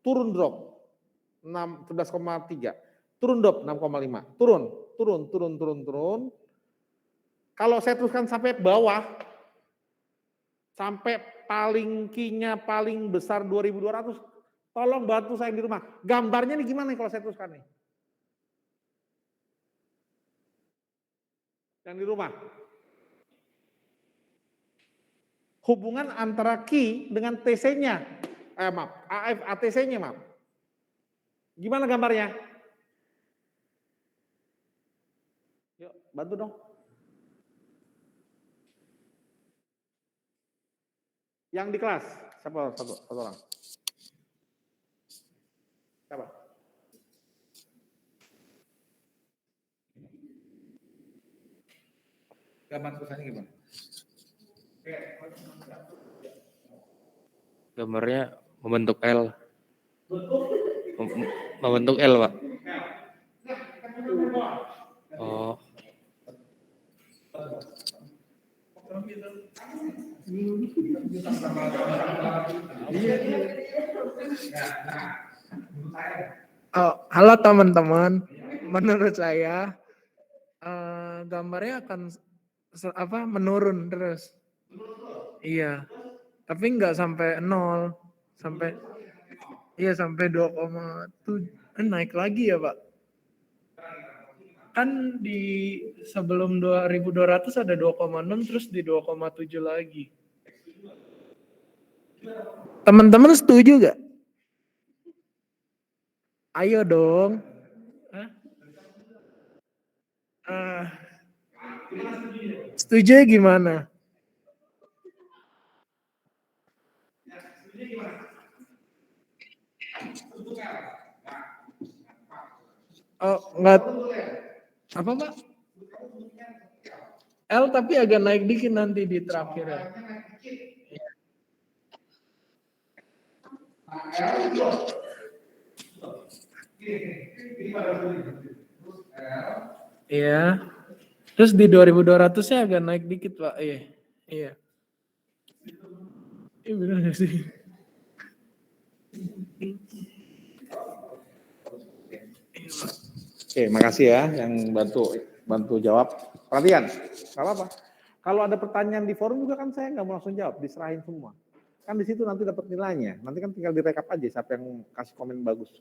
turun drop 11,3. Turun drop 6,5. Turun. Kalau saya teruskan sampai bawah, sampai paling Q-nya paling besar 2200, tolong bantu saya di rumah. Gambarnya nih gimana nih kalau saya teruskan nih? Yang di rumah. Hubungan antara Q dengan TC-nya. ATC-nya, maaf. Gimana gambarnya? Bantu dong. Yang di kelas, siapa satu orang? Siapa? Gambar tulisannya gimana? Gambarnya membentuk L. Membentuk L, Pak. Oh. Oh, halo teman-teman. Menurut saya gambarnya akan menurun terus. Iya. Tapi nggak sampai 0, sampai 2,7. Naik lagi ya, Pak. Kan di sebelum 2200 ada 2,6 terus di 2,7 lagi. Teman-teman setuju gak? Ayo dong. Setuju gimana? Oh, enggak. Apa, Pak? L tapi agak naik dikit nanti di terakhir ya. Iya. Terus di 2200-nya agak naik dikit, Pak. Iya. Iya. Iya benar gak sih? Oke, makasih ya yang bantu jawab. Perhatian, nggak apa-apa. Kalau ada pertanyaan di forum juga kan saya nggak mau langsung jawab, diserahin semua. Kan di situ nanti dapat nilainya. Nanti kan tinggal direkap aja siapa yang kasih komen bagus.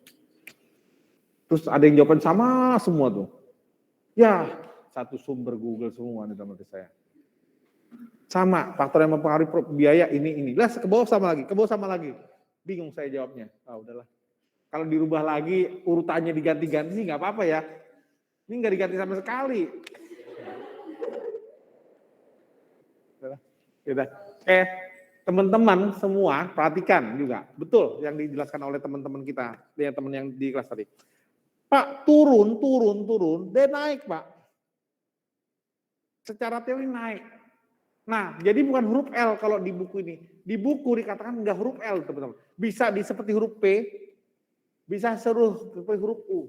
Terus ada yang jawaban sama semua tuh. Ya, satu sumber Google semua nih teman-teman saya. Sama, faktor yang mempengaruhi biaya ini. Lah, ke bawah sama lagi. Bingung saya jawabnya. Ah, udahlah. Kalau dirubah lagi, urutannya diganti-ganti sih nggak apa-apa ya. Ini nggak diganti sama sekali. Udah. Teman-teman semua perhatikan juga. Betul yang dijelaskan oleh teman-teman kita, teman yang di kelas tadi. Pak, turun, dia naik, Pak. Secara teori naik. Nah, jadi bukan huruf L kalau di buku ini. Di buku dikatakan nggak huruf L, teman-teman. Bisa seperti huruf P, bisa seperti huruf U.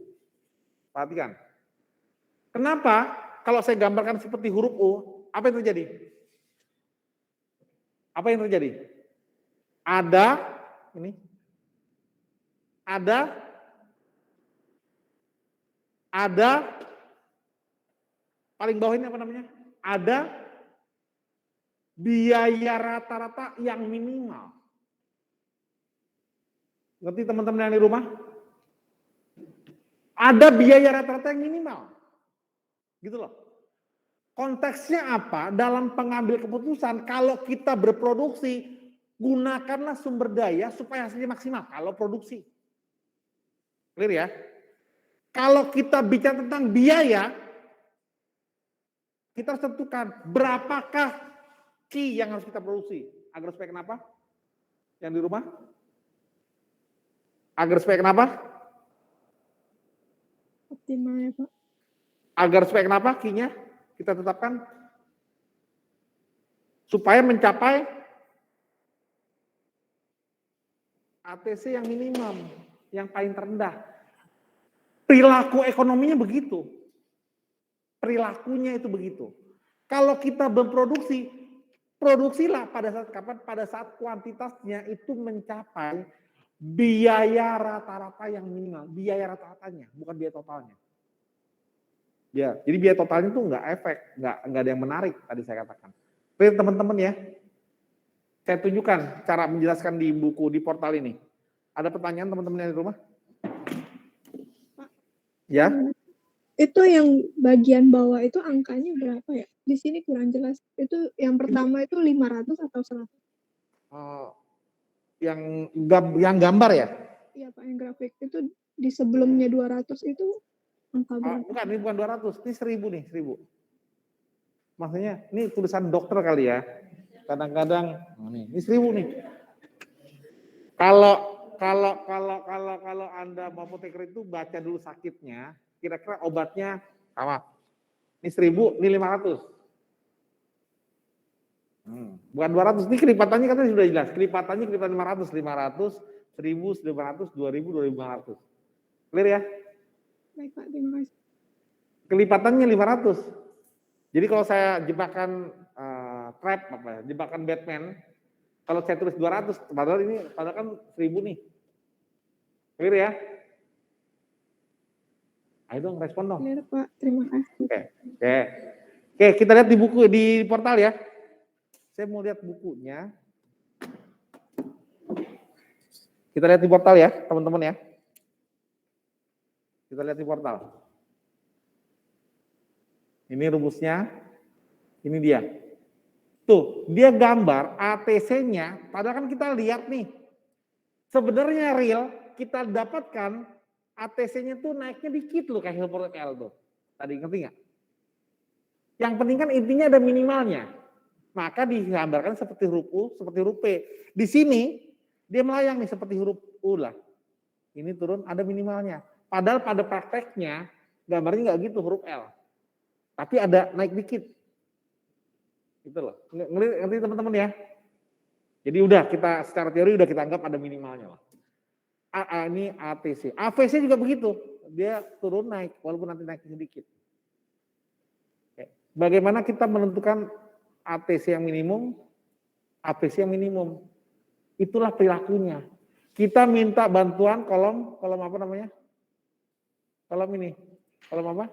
Perhatikan. Kenapa? Kalau saya gambarkan seperti huruf U, apa yang terjadi? Apa yang terjadi? Ada paling bawah ini apa namanya? Ada biaya rata-rata yang minimal. Ngerti teman-teman yang di rumah? Ada biaya rata-rata yang minimal. Gitu loh. Konteksnya apa? Dalam pengambil keputusan, kalau kita berproduksi, gunakanlah sumber daya supaya hasilnya maksimal. Kalau produksi. Clear ya? Kalau kita bicara tentang biaya, kita harus tentukan berapakah ki yang harus kita produksi. Agar supaya kenapa? Yang di rumah? Agar supaya kenapa? Optimal ya, Pak. Agar supaya kenapa ki-nya kita tetapkan? Supaya mencapai ATC yang minimum, yang paling terendah. Perilaku ekonominya begitu. Perilakunya itu begitu. Kalau kita berproduksi, produksilah pada saat kapan? Pada saat kuantitasnya itu mencapai biaya rata-rata yang minimal. Biaya rata-ratanya, bukan biaya totalnya. Ya, jadi biaya totalnya itu nggak efek, nggak ada yang menarik tadi saya katakan. Oke teman-teman ya, saya tunjukkan cara menjelaskan di buku di portal ini. Ada pertanyaan teman-teman yang di rumah? Pak, Ya. Itu yang bagian bawah itu angkanya berapa ya? Di sini kurang jelas. Itu yang pertama itu 500 atau 100? Yang gambar ya? Iya Pak, yang grafik itu di sebelumnya 200 itu angka berapa? Bukan, ini bukan 200, ini 1000 nih, 1000. Maksudnya ini tulisan dokter kali ya. Kadang-kadang ini 1000 nih. Kalau Anda mau apoteker itu baca dulu sakitnya, kira-kira obatnya sama. Ini 1000, ini 500. Bukan 200, ini kelipatannya katanya sudah jelas. Kelipatannya 500, 500, 1000, 1500, 2000, 2500. Clear ya? Baik Pak, terima kasih. Kelipatannya 500. Jadi kalau saya jebakan trap apa ya, jebakan Batman, kalau saya tulis 200, padahal kan 1000 nih. Clear ya? Ayo dong, respon dong. Clear Pak, terima kasih. Oke, kita lihat di buku di portal ya. Saya mau lihat bukunya. Kita lihat di portal ya, teman-teman ya. Kita lihat di portal. Ini rumusnya, ini dia. Tuh, dia gambar ATC-nya, padahal kan kita lihat nih. Sebenarnya real, kita dapatkan ATC-nya tuh naiknya dikit loh kayak Hilbert L tuh. Tadi ngerti nggak? Yang penting kan intinya ada minimalnya. Maka digambarkan seperti huruf U, seperti huruf P. Di sini dia melayang nih seperti huruf U lah. Ini turun ada minimalnya. Padahal pada prakteknya gambarnya nggak gitu huruf L. Tapi ada naik dikit. Gitu loh. Ngerti teman-teman ya? Jadi udah kita secara teori udah kita anggap ada minimalnya lah. Ini ATC. AVC juga begitu. Dia turun naik walaupun nanti naik sedikit. Bagaimana kita menentukan ATC yang minimum, AVC yang minimum? Itulah perilakunya. Kita minta bantuan kolom apa namanya? Kolom ini. Kolom apa?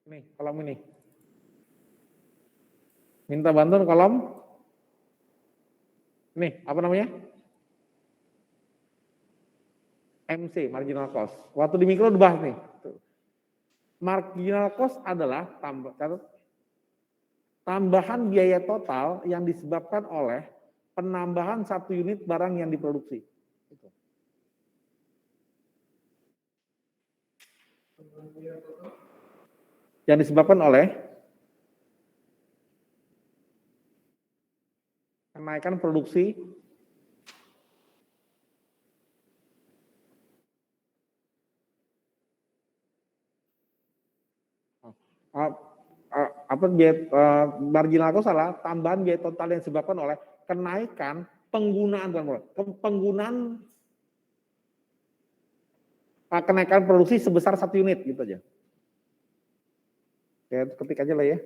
Ini, kolom ini. Minta bantuan kolom ini, apa namanya? MC, marginal cost. Waktu di mikro dibahas nih. Marginal cost adalah tambahan biaya total yang disebabkan oleh penambahan 1 unit barang yang diproduksi. Yang disebabkan oleh kenaikan produksi marginal cost adalah tambahan biaya total yang disebabkan oleh kenaikan kenaikan produksi sebesar 1 unit gitu aja. Ya, ketik aja lah ya.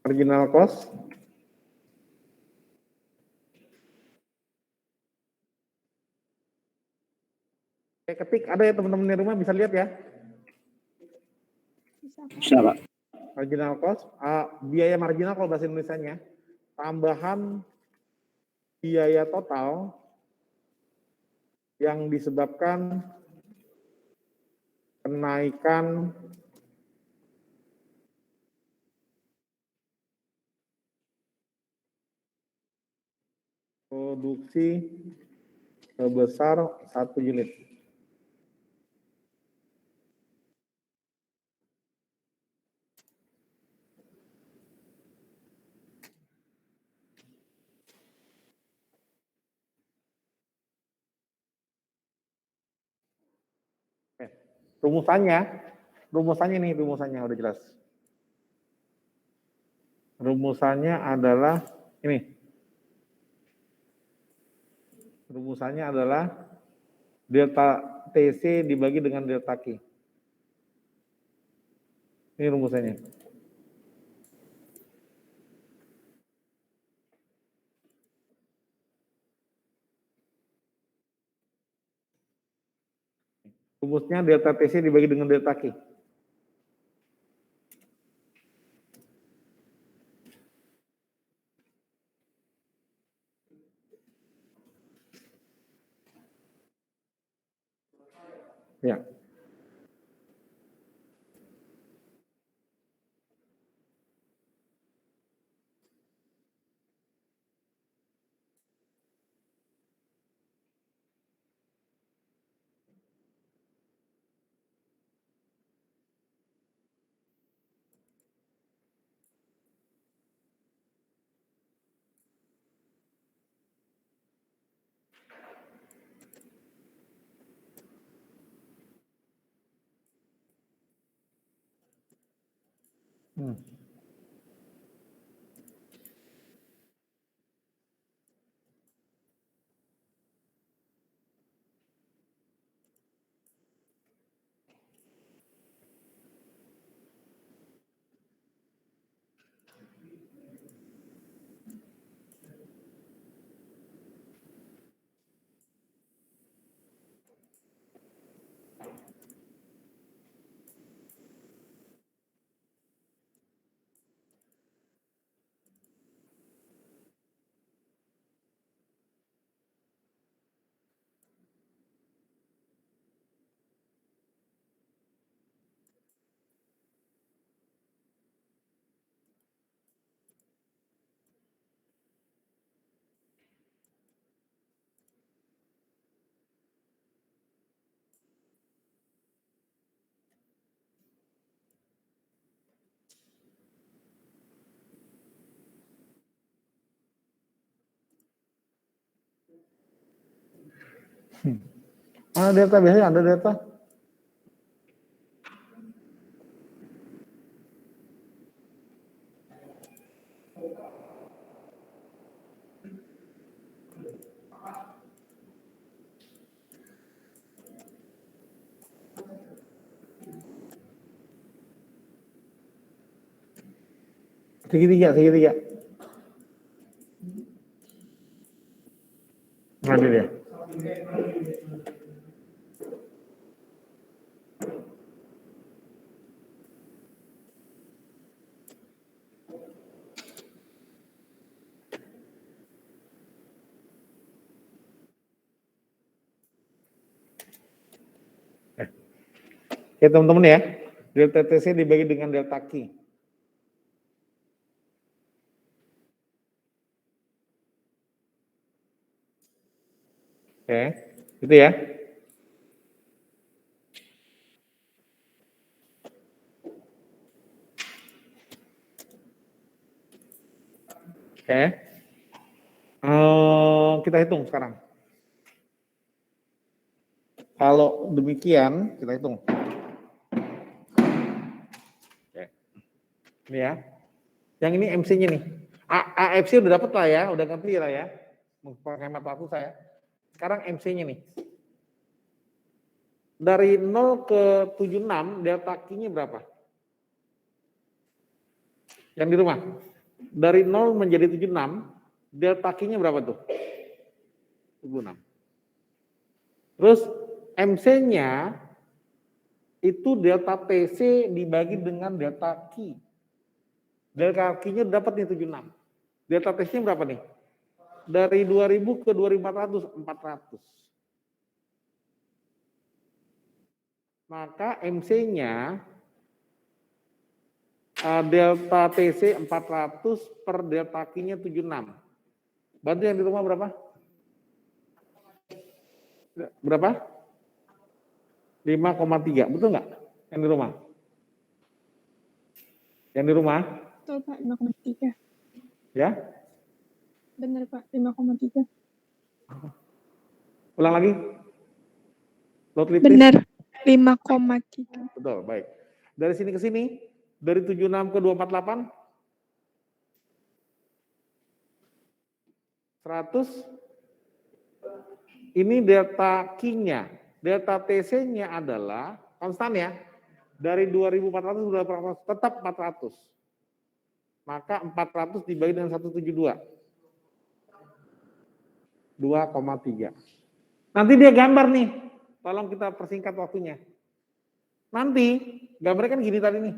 Marginal cost ketik ada ya teman-teman di rumah bisa lihat ya. Bisa Pak. Marginal cost, biaya marginal kalau bahasa Indonesianya, tambahan biaya total yang disebabkan kenaikan produksi sebesar 1 unit. Rumusannya udah jelas. Rumusannya adalah ini. Rumusannya adalah delta TC dibagi dengan delta Q. Ini rumusannya. Rumusnya delta TC dibagi dengan delta Q. Ya. Hmm. Mana delta biasanya ada delta? Segitiga. Ada ya. Oke teman-teman ya, delta TC dibagi dengan delta Q. Oke, itu ya. Oke, kita hitung sekarang. Kalau demikian, kita hitung. Oke. Ini ya. Yang ini MC-nya nih. AFC udah dapet lah ya, udah ngerti lah ya. Menghemat waktu saya. Sekarang MC-nya nih. Dari 0 ke 76, delta Q-nya berapa? Yang di rumah. Dari 0 menjadi 76, delta Q-nya berapa tuh? 76. Terus MC-nya itu delta TC dibagi dengan delta Q. Delta Q-nya dapat nih 76. Delta TC-nya berapa nih? Dari 2000 ke 2400, 400. Maka MC-nya delta TC 400 per delta Q-nya 76. Bantu yang di rumah berapa? Berapa? 5,3. Betul nggak? Yang di rumah? Yang di rumah? Betul Pak, 5,3. Ya? Benar Pak, 5,3. Ulang lagi? Load lipis? Benar, 5,3. Betul, baik. Dari sini ke sini, dari 76 ke 248, 100. Ini delta Q-nya. Delta TC-nya adalah konstan ya. Dari 2400 sudah tetap 400. Maka 400 dibagi dengan 172. 2,3. Nanti dia gambar nih. tolong kita persingkat waktunya. Nanti gambarnya kan gini tadi nih.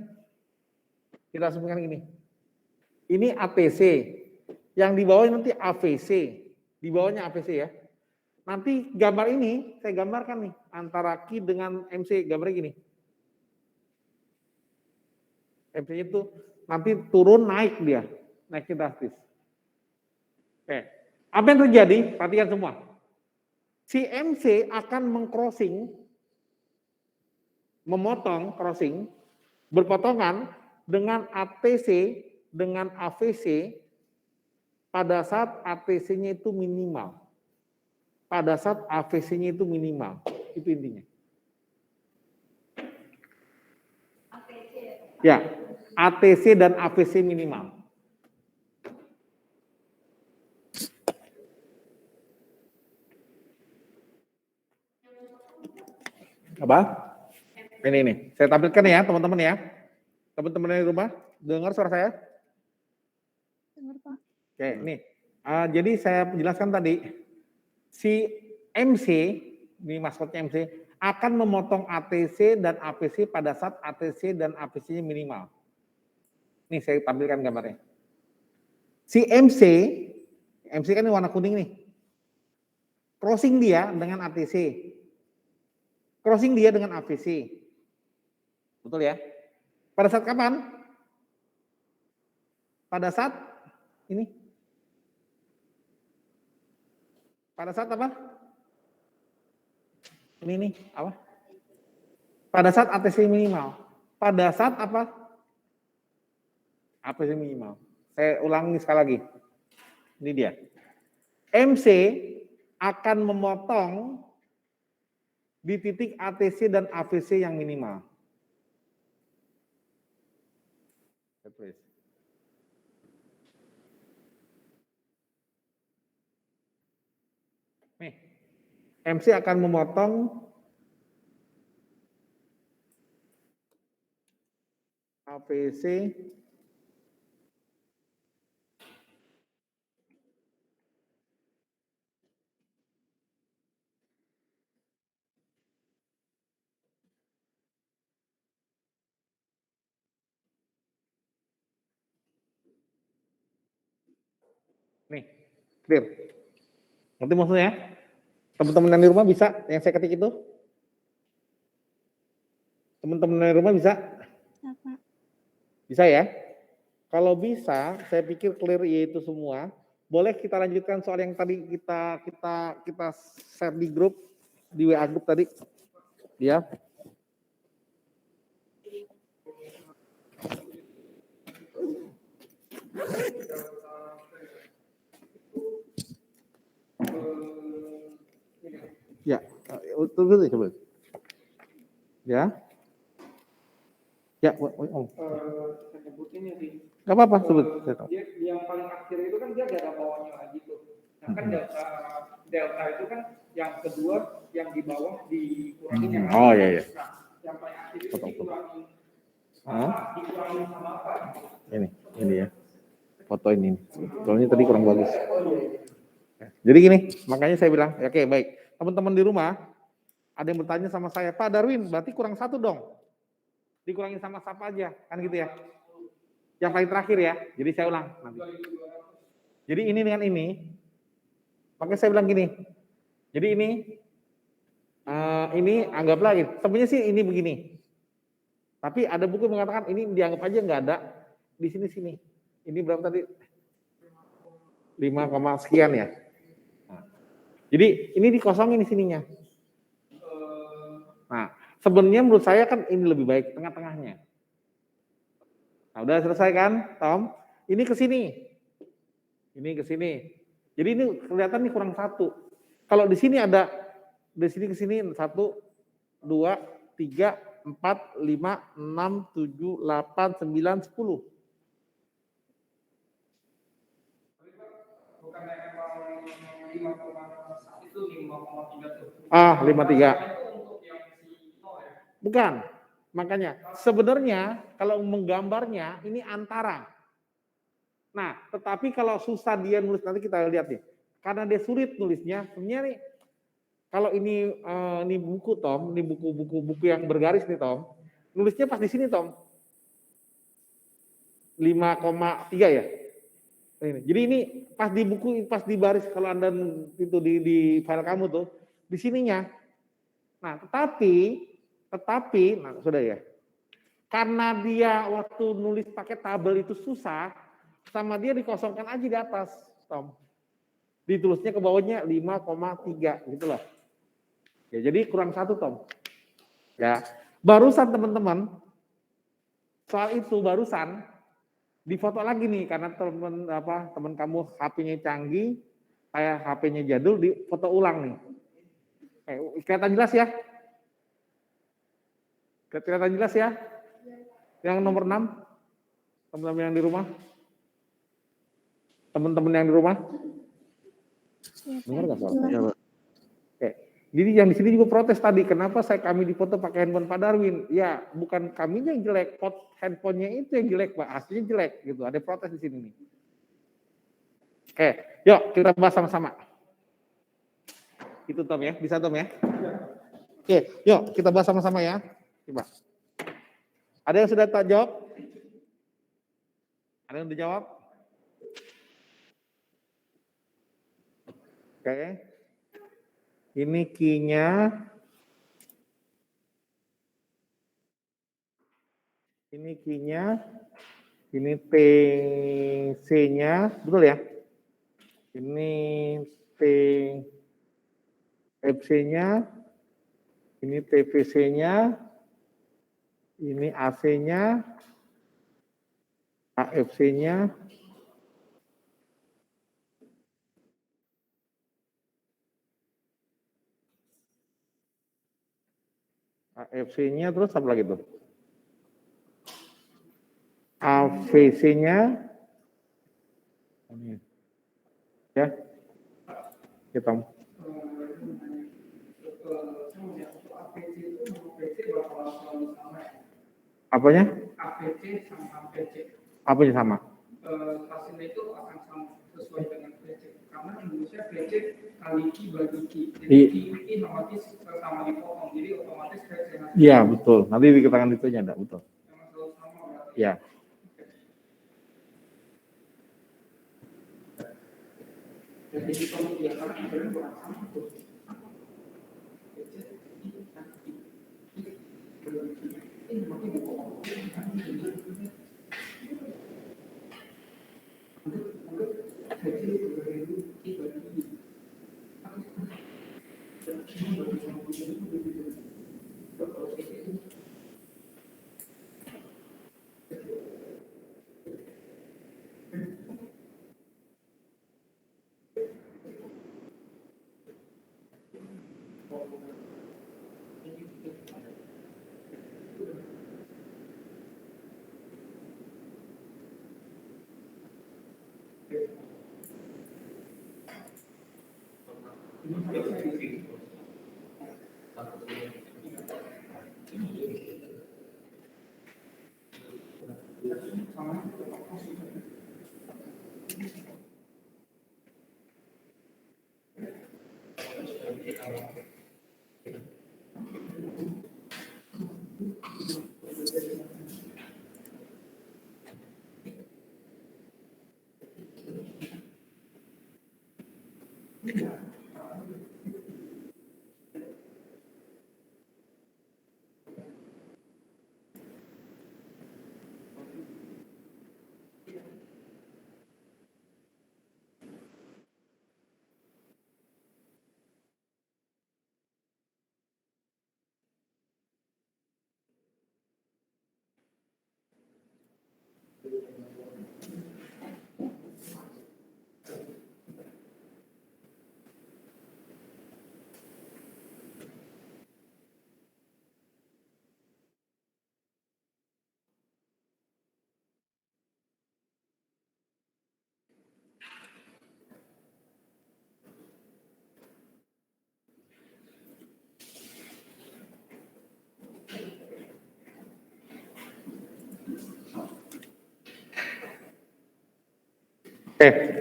Kita asumsikan gini. Ini ATC, yang di bawah nanti AVC, di bawahnya AVC ya. Nanti gambar ini saya gambarkan nih antara Q dengan MC, gambarnya gini. MC itu nanti turun naik dia, naiknya drastis. Oke, apa yang terjadi? Perhatikan semua. Si MC akan mengcrossing, memotong crossing, berpotongan dengan ATC dengan AVC pada saat ATC-nya itu minimal. Pada saat AVC-nya itu minimal. Itu intinya. Ya, ATC dan AVC minimal. Apa? Ini. Saya tampilkan ya, teman-teman ya. Teman-teman di rumah, dengar suara saya? Dengar, Pak. Oke, nih. Jadi saya jelaskan tadi, si MC, ini maskotnya MC, akan memotong ATC dan AVC pada saat ATC dan AVC-nya minimal. Nih saya tampilkan gambarnya. Si MC kan ini warna kuning nih. Crossing dia dengan ATC. Crossing dia dengan AVC. Betul ya? Pada saat kapan? Pada saat ini. Pada saat apa? Ini apa? Pada saat ATC minimal. Pada saat apa? ATC minimal. Saya ulangi sekali lagi. Ini dia. MC akan memotong di titik ATC dan AVC yang minimal. Nih, MC akan memotong AVC nih, clear. Nanti maksudnya teman-teman yang di rumah bisa yang saya ketik itu? Teman-teman yang di rumah bisa? Bisa ya? Kalau bisa, saya pikir clear ya itu semua. Boleh kita lanjutkan soal yang tadi kita share di grup, di WA grup tadi. Ya. Ya, tunggu coba. Ya. Ya, Om. Saya nyebutin ya di. Gak apa-apa, sebut. Dia yang paling akhir itu kan dia gak ada bawahnya lagi tuh. Nah kan delta itu kan yang kedua yang di bawah dikurangin yang Oh iya iya. Nah, yang paling akhir itu Potong. dikurangin sama apa? Ini ya. Foto ini. Soalnya tadi kurang bagus. Jadi gini, makanya saya bilang, oke baik. Teman-teman di rumah, ada yang bertanya sama saya, Pak Darwin, berarti kurang satu dong. Dikurangin sama siapa aja, kan gitu ya. Yang paling terakhir ya, jadi saya ulang nanti. Jadi ini dengan ini, makanya saya bilang gini. Jadi ini anggaplah, sebenarnya sih ini begini. Tapi ada buku mengatakan ini dianggap aja nggak ada di sini. Ini berapa tadi? 5, sekian ya. Nah, jadi ini dikosongin di sininya. Nah, sebenarnya menurut saya kan ini lebih baik tengah-tengahnya. Nah, udah selesai kan, Tom? Ini ke sini. Ini ke sini. Jadi ini kelihatan nih kurang satu. Kalau di sini ada dari sini ke sini 1, 2, 3, 4, 5, 6, 7, 8, 9, 10. Bukannya emang 5,1 itu 5,3 tuh. 5,3. Bukan. Makanya sebenarnya kalau menggambarnya ini antara. Nah, tetapi kalau susah dia nulis nanti kita lihat nih. Karena dia sulit nulisnya, sebenarnya nih Kalau ini buku Tom, ini buku yang bergaris nih Tom. Nulisnya pas di sini Tom. 5,3 ya. Ini. Jadi ini pas di buku, pas di baris kalau Anda itu di file kamu tuh, di sininya. Nah, tetapi, nah sudah ya. Karena dia waktu nulis pakai tabel itu susah, sama dia dikosongkan aja di atas, Tom. Ditulisnya ke bawahnya 5,3 gitu loh. Ya, jadi kurang 1 Tom. Ya, barusan teman-teman, soal itu barusan difoto lagi nih karena teman kamu HP-nya canggih, kayak HP-nya jadul, difoto ulang nih. Kelihatan jelas ya? Kelihatan jelas ya? Yang nomor 6, teman-teman yang di rumah? Teman-teman yang di rumah? Dengar nggak soalnya? Ya, Pak. Oke. Jadi yang di sini juga protes tadi, kenapa kami difoto pakai handphone Pak Darwin? Ya, bukan kaminya yang jelek, handphonenya itu yang jelek, Pak. Aslinya jelek gitu. Ada protes di sini nih. Oke, yuk kita bahas sama-sama. Itu Tom ya, bisa Tom ya? Oke, yuk kita bahas sama-sama ya. Coba. Ada yang sudah tak jawab? Ada yang udah jawab? Oke. Ini key-nya. Ini key-nya. Ini TC-nya, betul ya? Ini TFC-nya. Ini TPC-nya. Ini AC-nya. AFC-nya. AFC-nya terus apa lagi tuh? AVC-nya. Ya. Kita. Apanya? APC sama APC. Apanya sama? Hasilnya itu akan sama sesuai dengan PC. Karena Indonesia PC kali Ki bagi Ki. Jadi Ki otomatis sama dipotong. Jadi otomatis PC hasilnya. Iya betul. Nanti di keterangan ditunya ada betul. Memang selalu sama berarti. Ya. Jadi kemudian karena sebenarnya kurang sama tuh.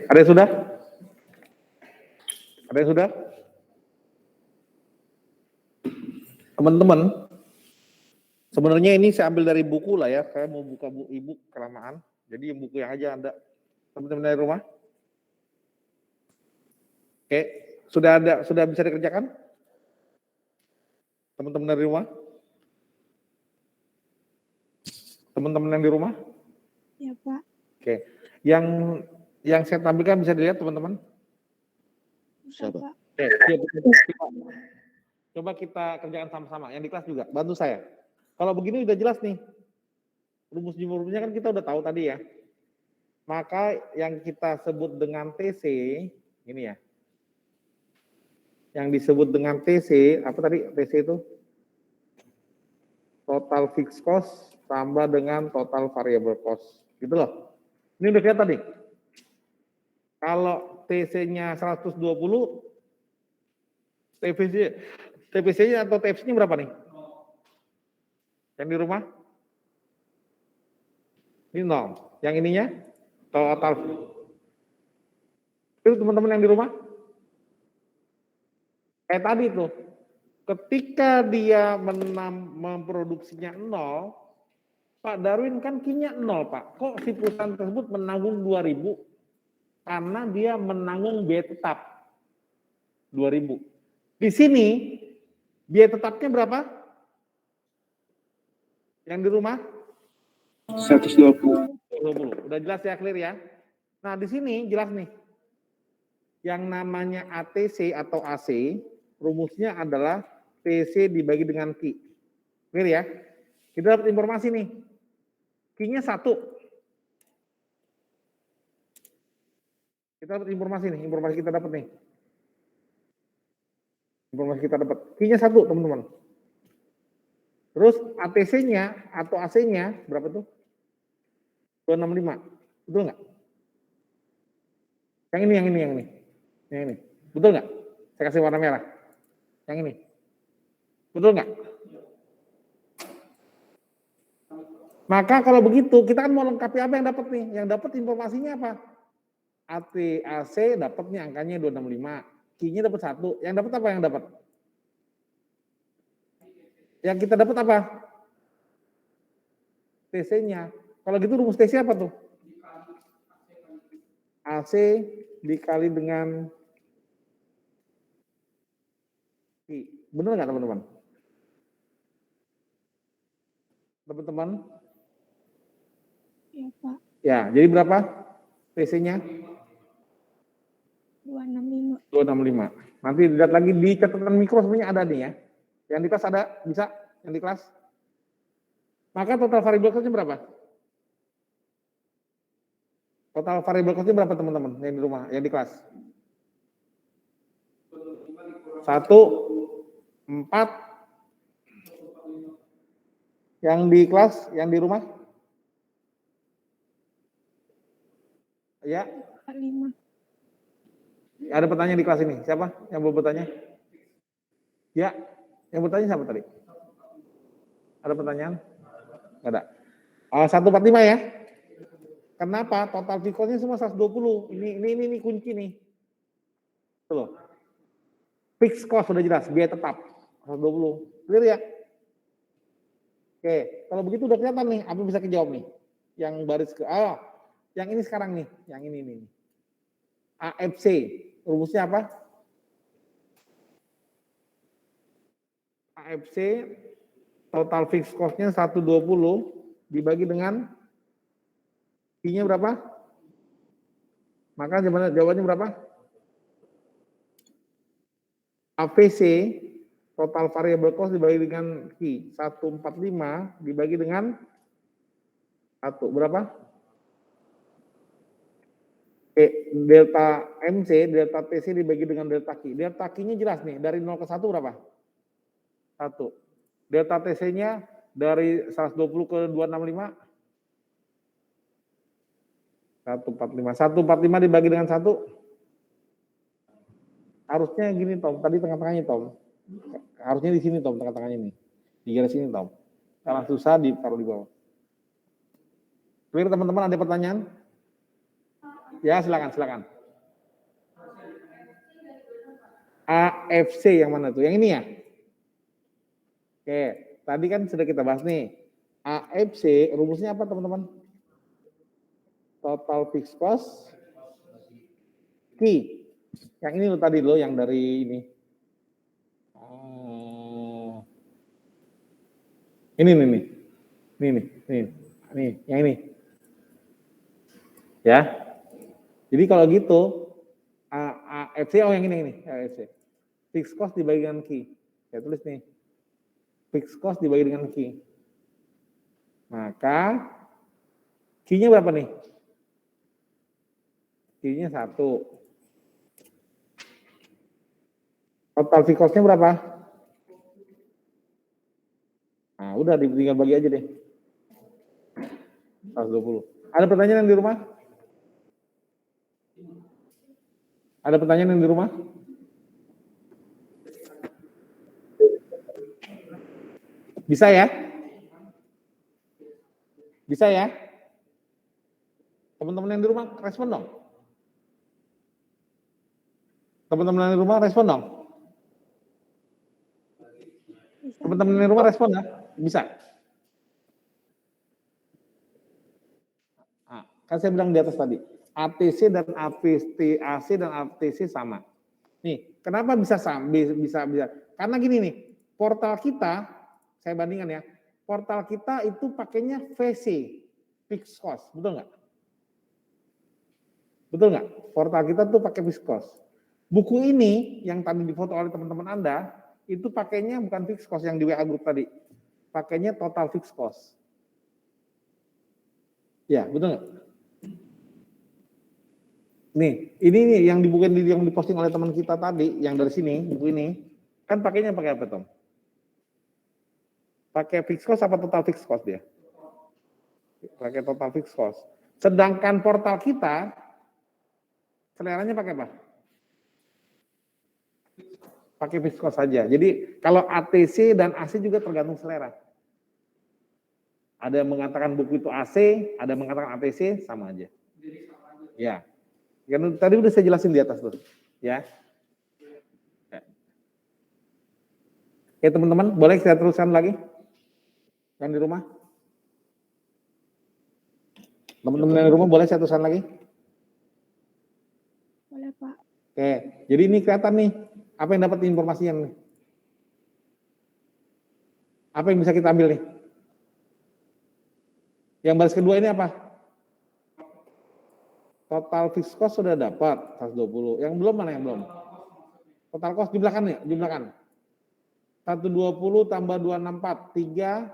Ada yang sudah? Ada yang sudah? Teman-teman, sebenarnya ini saya ambil dari buku lah ya. Saya mau buka e-book kelamaan. Jadi yang buku yang aja ada. Teman-teman dari rumah. Oke, sudah bisa dikerjakan? Teman-teman dari rumah? Teman-teman yang di rumah? Ya, Pak. Oke. Yang saya tampilkan bisa dilihat teman-teman? Bisa, Pak. Oke, coba kita kerjakan sama-sama. Yang di kelas juga, bantu saya. Kalau begini udah jelas nih. Rumus-rumusnya kan kita udah tahu tadi ya. Maka yang kita sebut dengan TC, ini ya. Yang disebut dengan TC, apa tadi TC itu? Total fixed cost tambah dengan total variable cost. Gitu loh. Ini udah kelihatan nih. Kalau TC-nya 120, TPC-nya atau TFC-nya berapa nih? Yang di rumah? Ini 0. Yang ininya? Total. Itu teman-teman yang di rumah? Kayak tadi tuh. Ketika dia memproduksinya 0, Pak Darwin kan Q-nya 0, Pak. Kok si perusahaan tersebut menanggung 2.000? Karena dia menanggung biaya tetap 2.000. Di sini biaya tetapnya berapa? Yang di rumah? 120. 20. Udah jelas ya, clear ya? Nah, di sini jelas nih. Yang namanya ATC atau AC, rumusnya adalah TC dibagi dengan Q. Clear ya? Kita dapat informasi nih. Q-nya 1. Kita dapat informasi nih, informasi kita dapat nih. Informasi kita dapat. Q-nya 1, teman-teman. Terus ATC-nya atau AC-nya berapa tuh? 265. Betul nggak? Yang ini. Yang ini. Betul nggak? Saya kasih warna merah. Yang ini. Betul nggak? Maka kalau begitu, kita kan mau lengkapi apa yang dapat nih? Yang dapat informasinya apa? AC dapatnya angkanya 265. Q-nya dapat 1. Yang dapat apa yang dapat? Yang kita dapat apa? TC-nya. Kalau gitu rumus TC apa tuh? AC dikali dengan Q. Benar nggak teman-teman? Teman-teman? Ya, Pak. Ya, jadi berapa TC-nya? 265. 265. Nanti dilihat lagi di catatan mikro sebenarnya ada nih ya. Yang di kelas ada? Bisa? Yang di kelas? Maka total variable cost-nya berapa? Total variable cost-nya berapa teman-teman yang di rumah, yang di kelas? 1, 4. Yang di kelas, yang di rumah? Ya. 45. Ada pertanyaan di kelas ini. Siapa yang mau bertanya? Ya. Yang bertanya siapa tadi? Ada pertanyaan? Nggak ada. 145 ya. Kenapa? Total fixed cost-nya semua 120. Ini kunci nih. Tuh loh. Fixed cost sudah jelas, biaya tetap 120. Clear ya? Oke, kalau begitu udah kelihatan nih, apa bisa kejawab nih? Yang baris ke yang ini sekarang nih, yang ini nih. AFC, rumusnya apa? AFC total fixed cost-nya 120 dibagi dengan Q-nya berapa? Maka jawabannya berapa? AVC total variable cost dibagi dengan Q 145 dibagi dengan 1 berapa? Delta MC, delta TC dibagi dengan delta Q. Delta Q-nya jelas nih, dari 0 ke 1 berapa? 1. Delta TC-nya dari 120 ke 265? 145. 145 dibagi dengan 1? Harusnya gini Tom, tadi tengah-tengahnya Tom. Harusnya di sini Tom, tengah-tengahnya nih. Di garis sini Tom. Kalau susah ditaruh di bawah. Clear teman-teman, ada pertanyaan? Ya, silakan. AFC yang mana tuh? Yang ini ya? Oke, tadi kan sudah kita bahas nih. AFC rumusnya apa teman-teman? Total fixed cost Q. Yang ini lo tadi lo yang dari ini. Oh. Ini nih. Nih, yang ini. Ya. Jadi kalau gitu AFC yang ini AFC. Fixed cost dibagi dengan Q. Saya tulis nih. Fixed cost dibagi dengan Q. Maka Q-nya berapa nih? Q-nya 1. Total fixed cost-nya berapa? Nah, udah tinggal bagi aja deh. 120. Ada pertanyaan yang di rumah? Ada pertanyaan yang di rumah? Bisa ya? Bisa ya? Teman-teman yang di rumah respon dong. Teman-teman yang di rumah respon dong. Teman-teman yang di rumah respon ya? Bisa. Nah, kan saya bilang di atas tadi, ATC dan AC dan ATC sama. Nih, kenapa bisa sama? Bisa. Karena gini nih, portal kita, saya bandingkan ya, portal kita itu pakainya VC, fixed cost, betul nggak? Betul nggak? Portal kita tuh pakai fixed cost. Buku ini yang tadi difoto oleh teman-teman Anda, itu pakainya bukan fixed cost yang di WA group tadi. Pakainya total fixed cost. Ya, betul nggak? Nih, ini nih yang diposting oleh teman kita tadi, yang dari sini, buku ini, kan pakainya pakai apa, Tom? Pakai fixed cost apa total fixed cost dia? Pakai total fixed cost. Sedangkan portal kita, seleranya pakai apa? Pakai fixed cost saja. Jadi kalau ATC dan AC juga tergantung selera. Ada yang mengatakan buku itu AC, ada yang mengatakan ATC, sama aja. Ya. Kan tadi udah saya jelasin di atas tuh. Ya. Oke teman-teman, boleh saya teruskan lagi? Yang di rumah? Teman-teman yang di rumah boleh saya teruskan lagi? Boleh, Pak. Oke, jadi ini kelihatan nih, apa yang dapat informasinya nih? Apa yang bisa kita ambil nih? Yang baris kedua ini apa? Total fixed cost sudah dapat 120. Yang belum mana yang belum? Total cost jumlahkan ya, jumlahkan. 120 tambah 264, 3.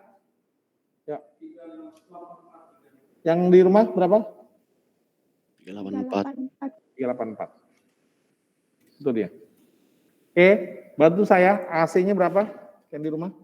Ya. Yang di rumah berapa? 384. 384. Itu dia. Oke, bantu saya, AC-nya berapa yang di rumah?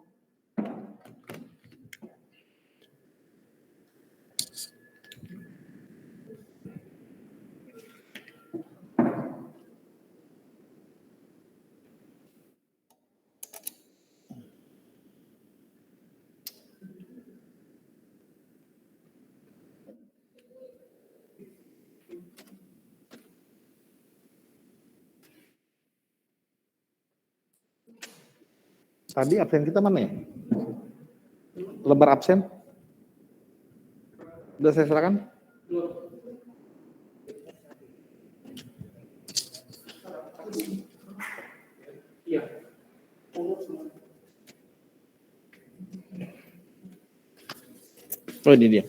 Tadi absen kita mana ya? Lembar absen? Sudah saya serahkan? Iya. Oh ini dia.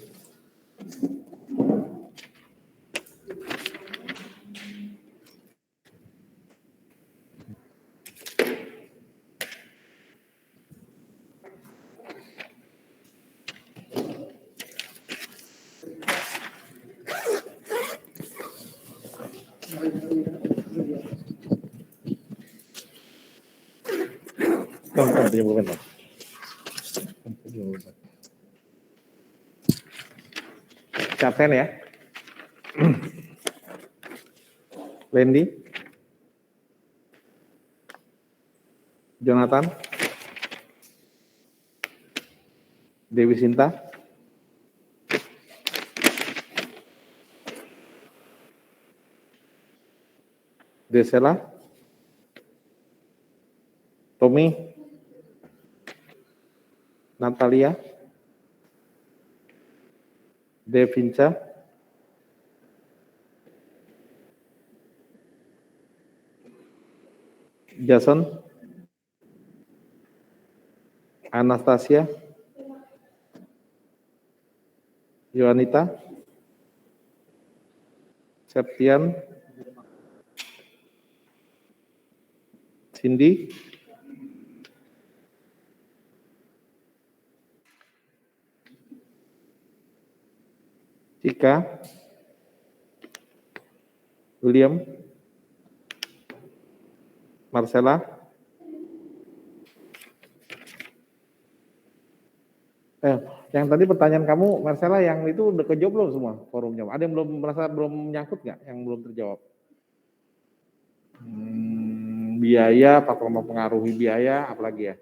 Captain ya. Wendy. Jonathan. Dewi Sinta. Desela. Tommy. Natalia, Devinca, Jason, Anastasia, Yohanita, Septian, Cindy, Cika, William, Marcella, yang tadi pertanyaan kamu, Marcella, yang itu udah kejawab belum semua forumnya? Ada yang belum merasa belum nyangkut nggak? Yang belum terjawab? Biaya, faktor mempengaruhi biaya, apalagi ya?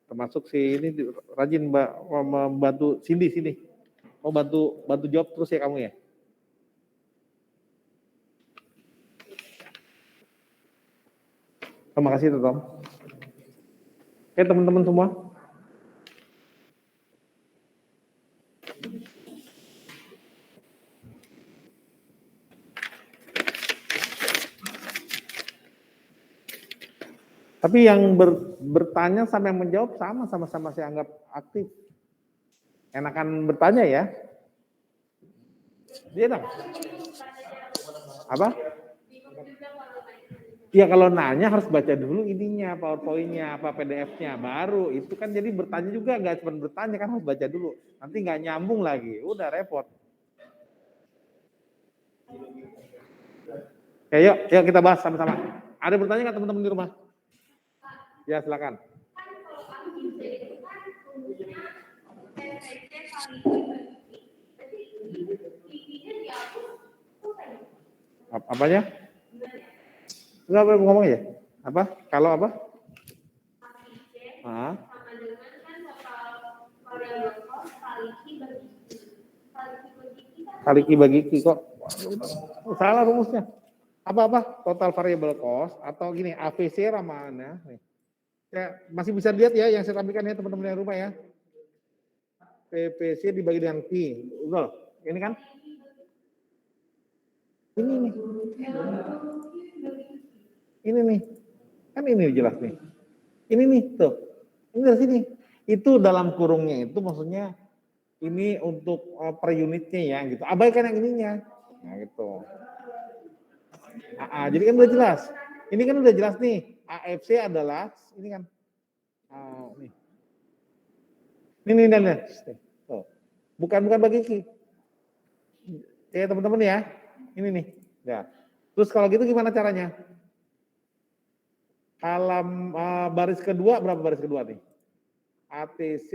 Termasuk si ini rajin Mbak membantu sini. Oh bantu jawab terus ya kamu ya? Terima kasih Tom. Oke teman-teman semua. Tapi yang bertanya sampai menjawab sama-sama saya anggap aktif. Enakan bertanya ya. Dia dong. Apa? Ya kalau nanya harus baca dulu ininya, PowerPoint-nya, apa PDF-nya, baru itu kan jadi bertanya juga nggak cuma bertanya kan harus baca dulu, nanti nggak nyambung lagi, udah repot. Oke, yuk kita bahas sama-sama. Ada bertanya nggak teman-teman di rumah? Ya silakan. Apanya? Enggak boleh ngomong ya? Apa? Kalau apa? Kali Ki bagi Ki kok. Salah rumusnya. Apa? Total variable cost atau gini, AVC ramana. Ya, masih bisa lihat ya yang saya tampilkan ya teman-teman yang rumah ya. PVC dibagi dengan Q. Betul. Ini kan? Ini nih. Ini nih. Kan ini jelas nih. Ini nih tuh. Ini dari sini. Itu dalam kurungnya itu maksudnya ini untuk per unitnya ya gitu. Abaikan yang ininya. Nah gitu. Jadi kan udah jelas. Ini kan udah jelas nih. AFC adalah ini kan. Nih. Ini dan tuh. Bukan bagi Ki. Ya teman-teman ya. Ini nih. Ya. Terus kalau gitu gimana caranya? Alam baris kedua berapa baris kedua nih? ATC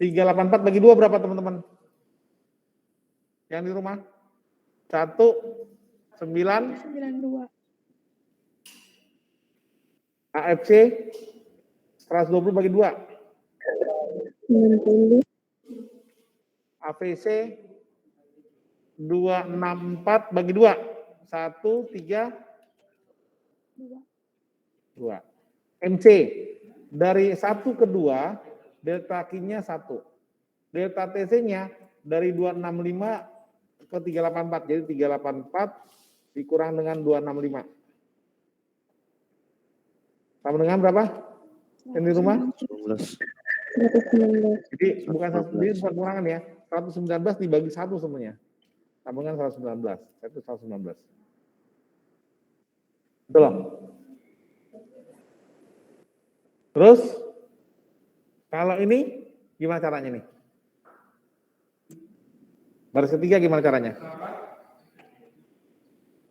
384 bagi 2 berapa teman-teman? Yang di rumah? 192. AFC 120 bagi 2. 90. AVC 264 bagi 2. 1, 3, 2. MC dari 1 ke 2 delta Q-nya 1. Delta TC-nya dari 265 ke 384. Jadi 384 dikurang dengan 265. Sama dengan berapa? Yang di rumah? 119. Jadi bukan kurangan ya. 119 dibagi 1 semuanya. Sama dengan 119. Itu 119. Betul. Terus kalau ini gimana caranya nih? Baris ketiga gimana caranya?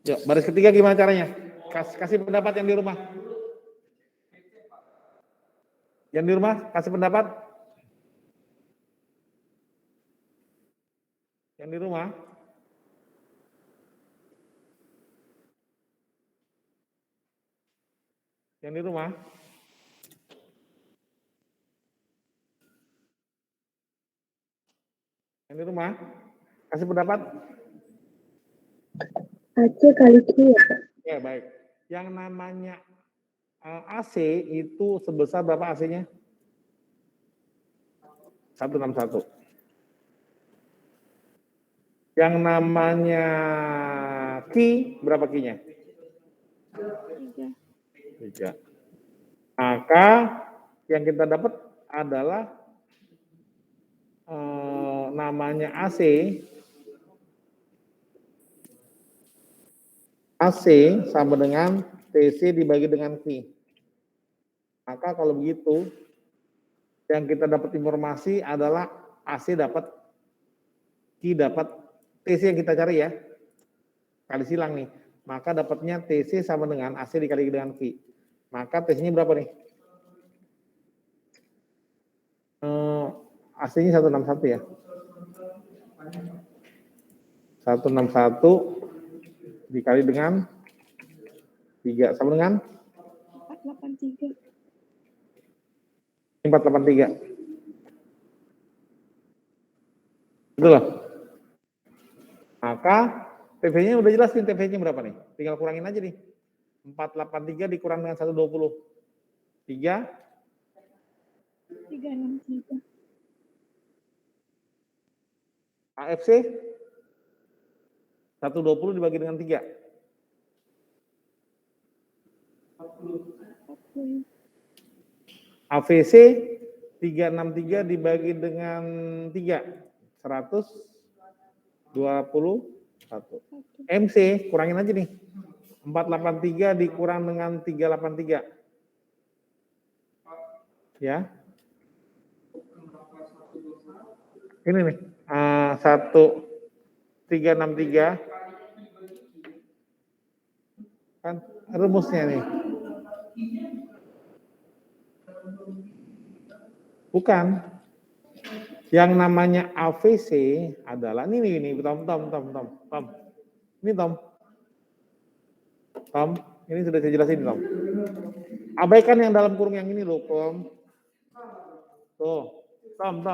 Yuk, baris ketiga gimana caranya? Kasih pendapat yang di rumah. Yang di rumah kasih pendapat. Yang di rumah. Yang di rumah. Yang di rumah, kasih pendapat. AC kali Q ya Pak? Ya baik. Yang namanya AC itu sebesar berapa AC-nya? 161. Yang namanya key, berapa key-nya? 3. 3. Maka yang kita dapat adalah namanya AC. AC sama dengan TC dibagi dengan Q. Maka kalau begitu, yang kita dapat informasi adalah AC dapat, Q dapat, TC yang kita cari ya. Kali silang nih. Maka dapatnya TC sama dengan AC dikali dengan Q. Maka TC-nya berapa nih? AC-nya 161 ya. 161 dikali dengan 3 sama dengan 483. 483. Betul lah. Maka TV-nya udah jelas nih, TV-nya berapa nih? Tinggal kurangin aja nih. 483 dikurang dengan 120. 3. 363. AFC 120 dibagi dengan 3. 40. AVC 363 dibagi dengan 3. 121. MC kurangin aja nih. 483 dikurang dengan 383. Ya. Ini nih. 1363 kan rumusnya nih. Bukan. Yang namanya AVC adalah ini Tom. Ini Tom, ini sudah saya jelasin Tom. Abaikan yang dalam kurung yang ini loh, Tom. Tuh, Tom.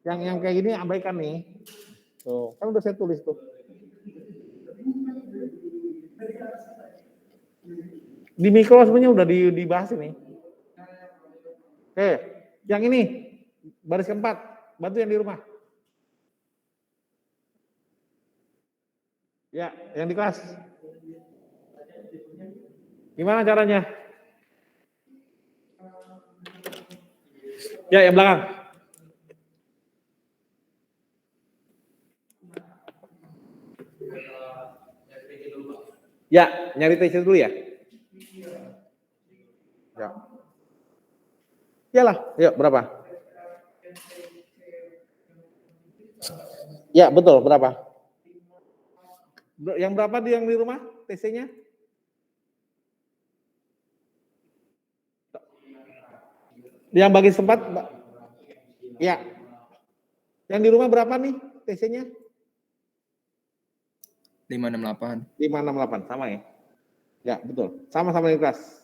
Yang kayak gini abaikan nih. Tuh, kan udah saya tulis tuh. Di mikro sebenarnya udah dibahas ini. Oke, yang ini baris keempat, bantu yang di rumah. Ya, yang di kelas. Gimana caranya? Ya, yang belakang. Ya, nyari TC dulu ya. Ya. Iyalah, yuk berapa? Ya, betul, berapa? Yang berapa yang di rumah TC-nya? Yang bagi sempat, ya. Yang di rumah berapa nih TC-nya? 568. 568, sama ya? Ya, betul. Sama-sama di kelas.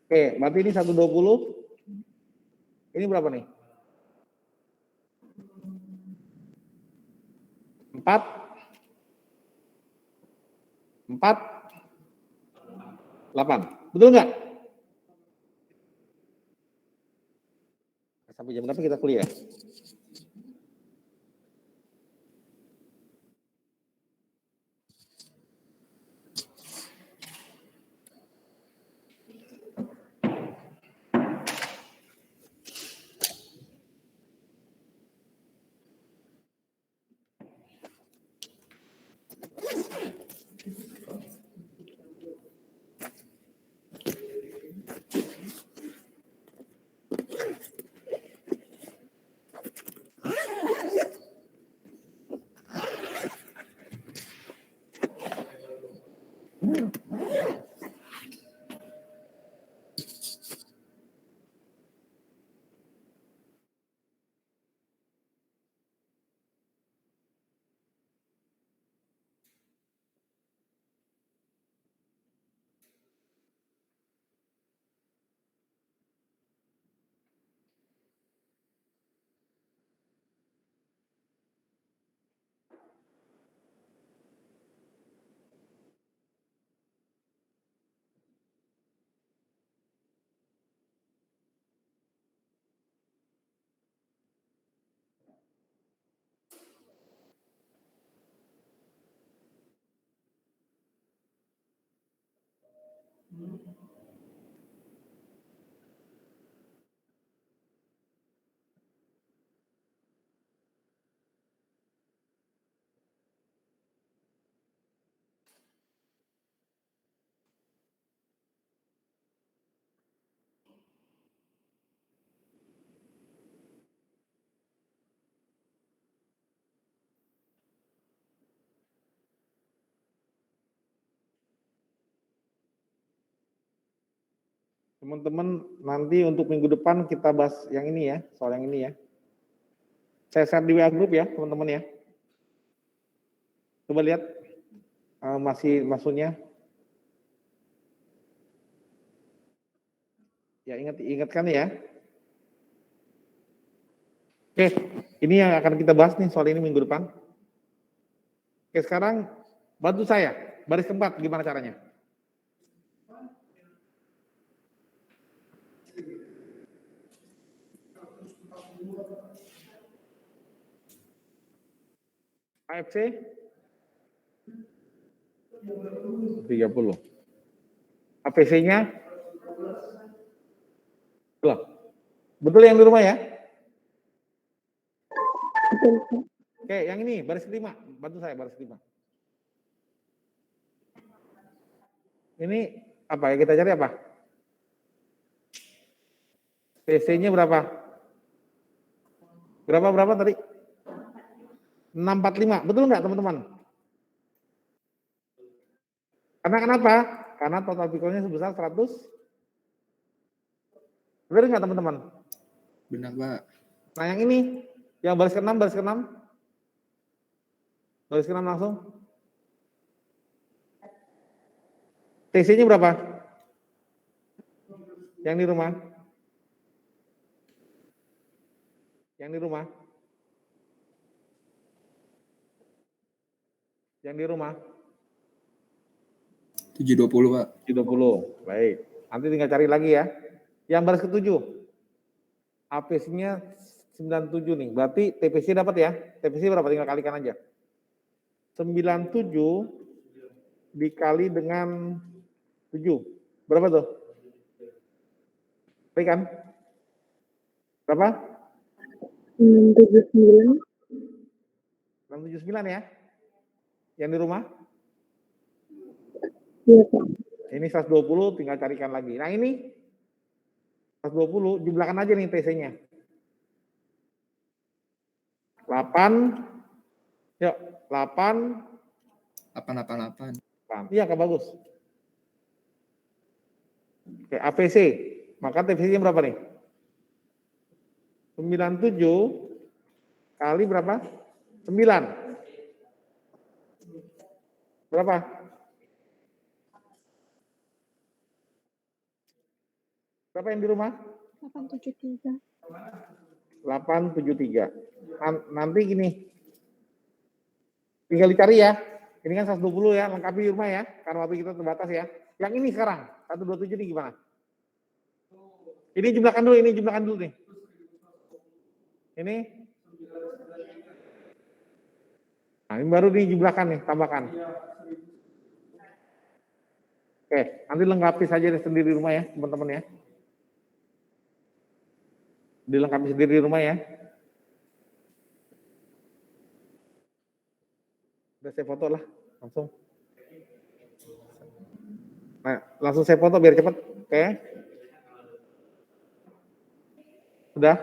Oke, berarti ini 120. Ini berapa nih? 4. 8. Betul nggak? Sampai jam berapa kita kuliah? Teman-teman, nanti untuk minggu depan kita bahas yang ini ya, soal yang ini ya. Saya share di WA group ya, teman-teman ya. Coba lihat masih maksudnya. Ya ingatkan ya. Oke, ini yang akan kita bahas nih soal ini minggu depan. Oke, sekarang bantu saya, baris keempat gimana caranya? AFC 30. APC-nya? Betul yang di rumah ya? Betul, Pak. Oke, yang ini baris kelima, bantu saya baris kelima. Ini apa ya, kita cari apa? PC-nya berapa? Berapa tadi? 645, betul nggak teman-teman? Karena kenapa? Karena total pikolnya sebesar 100. Benar nggak teman-teman? Benar, Pak. Nah yang ini, yang baris ke-6, baris ke-6. Baris ke-6 langsung. TC-nya berapa? Yang di rumah? Yang di rumah? Yang di rumah? 720, Pak. 720, baik. Nanti tinggal cari lagi ya. Yang baris ke-7, APC-nya 97 nih, berarti TPC dapat ya. TPC berapa? Tinggal kalikan aja. 97 dikali dengan 7. Berapa tuh? Kalikan. Berapa? 679. 679 ya. Yang di rumah? Iya, Pak. Ini 120, tinggal carikan lagi. Nah ini 120, jumlahkan aja nih TC-nya. 8, yuk 8. 888. Iya, Kak, bagus. Oke, APC, maka TPC-nya berapa nih? 97 kali berapa? 9. Berapa? Berapa yang di rumah? 873. 873. Nanti gini, tinggal dicari ya. Ini kan 120 ya, lengkapi di rumah ya, karena waktu kita terbatas ya. Yang ini sekarang, 127 ini gimana? Ini jumlahkan dulu nih. Ini. Nah, ini baru dijumlahkan nih, tambahkan. Oke, nanti lengkapi saja sendiri di rumah ya, teman-teman ya. Dilengkapi sendiri di rumah ya. Udah saya foto lah, langsung. Nah, langsung saya foto biar cepat. Oke. Sudah?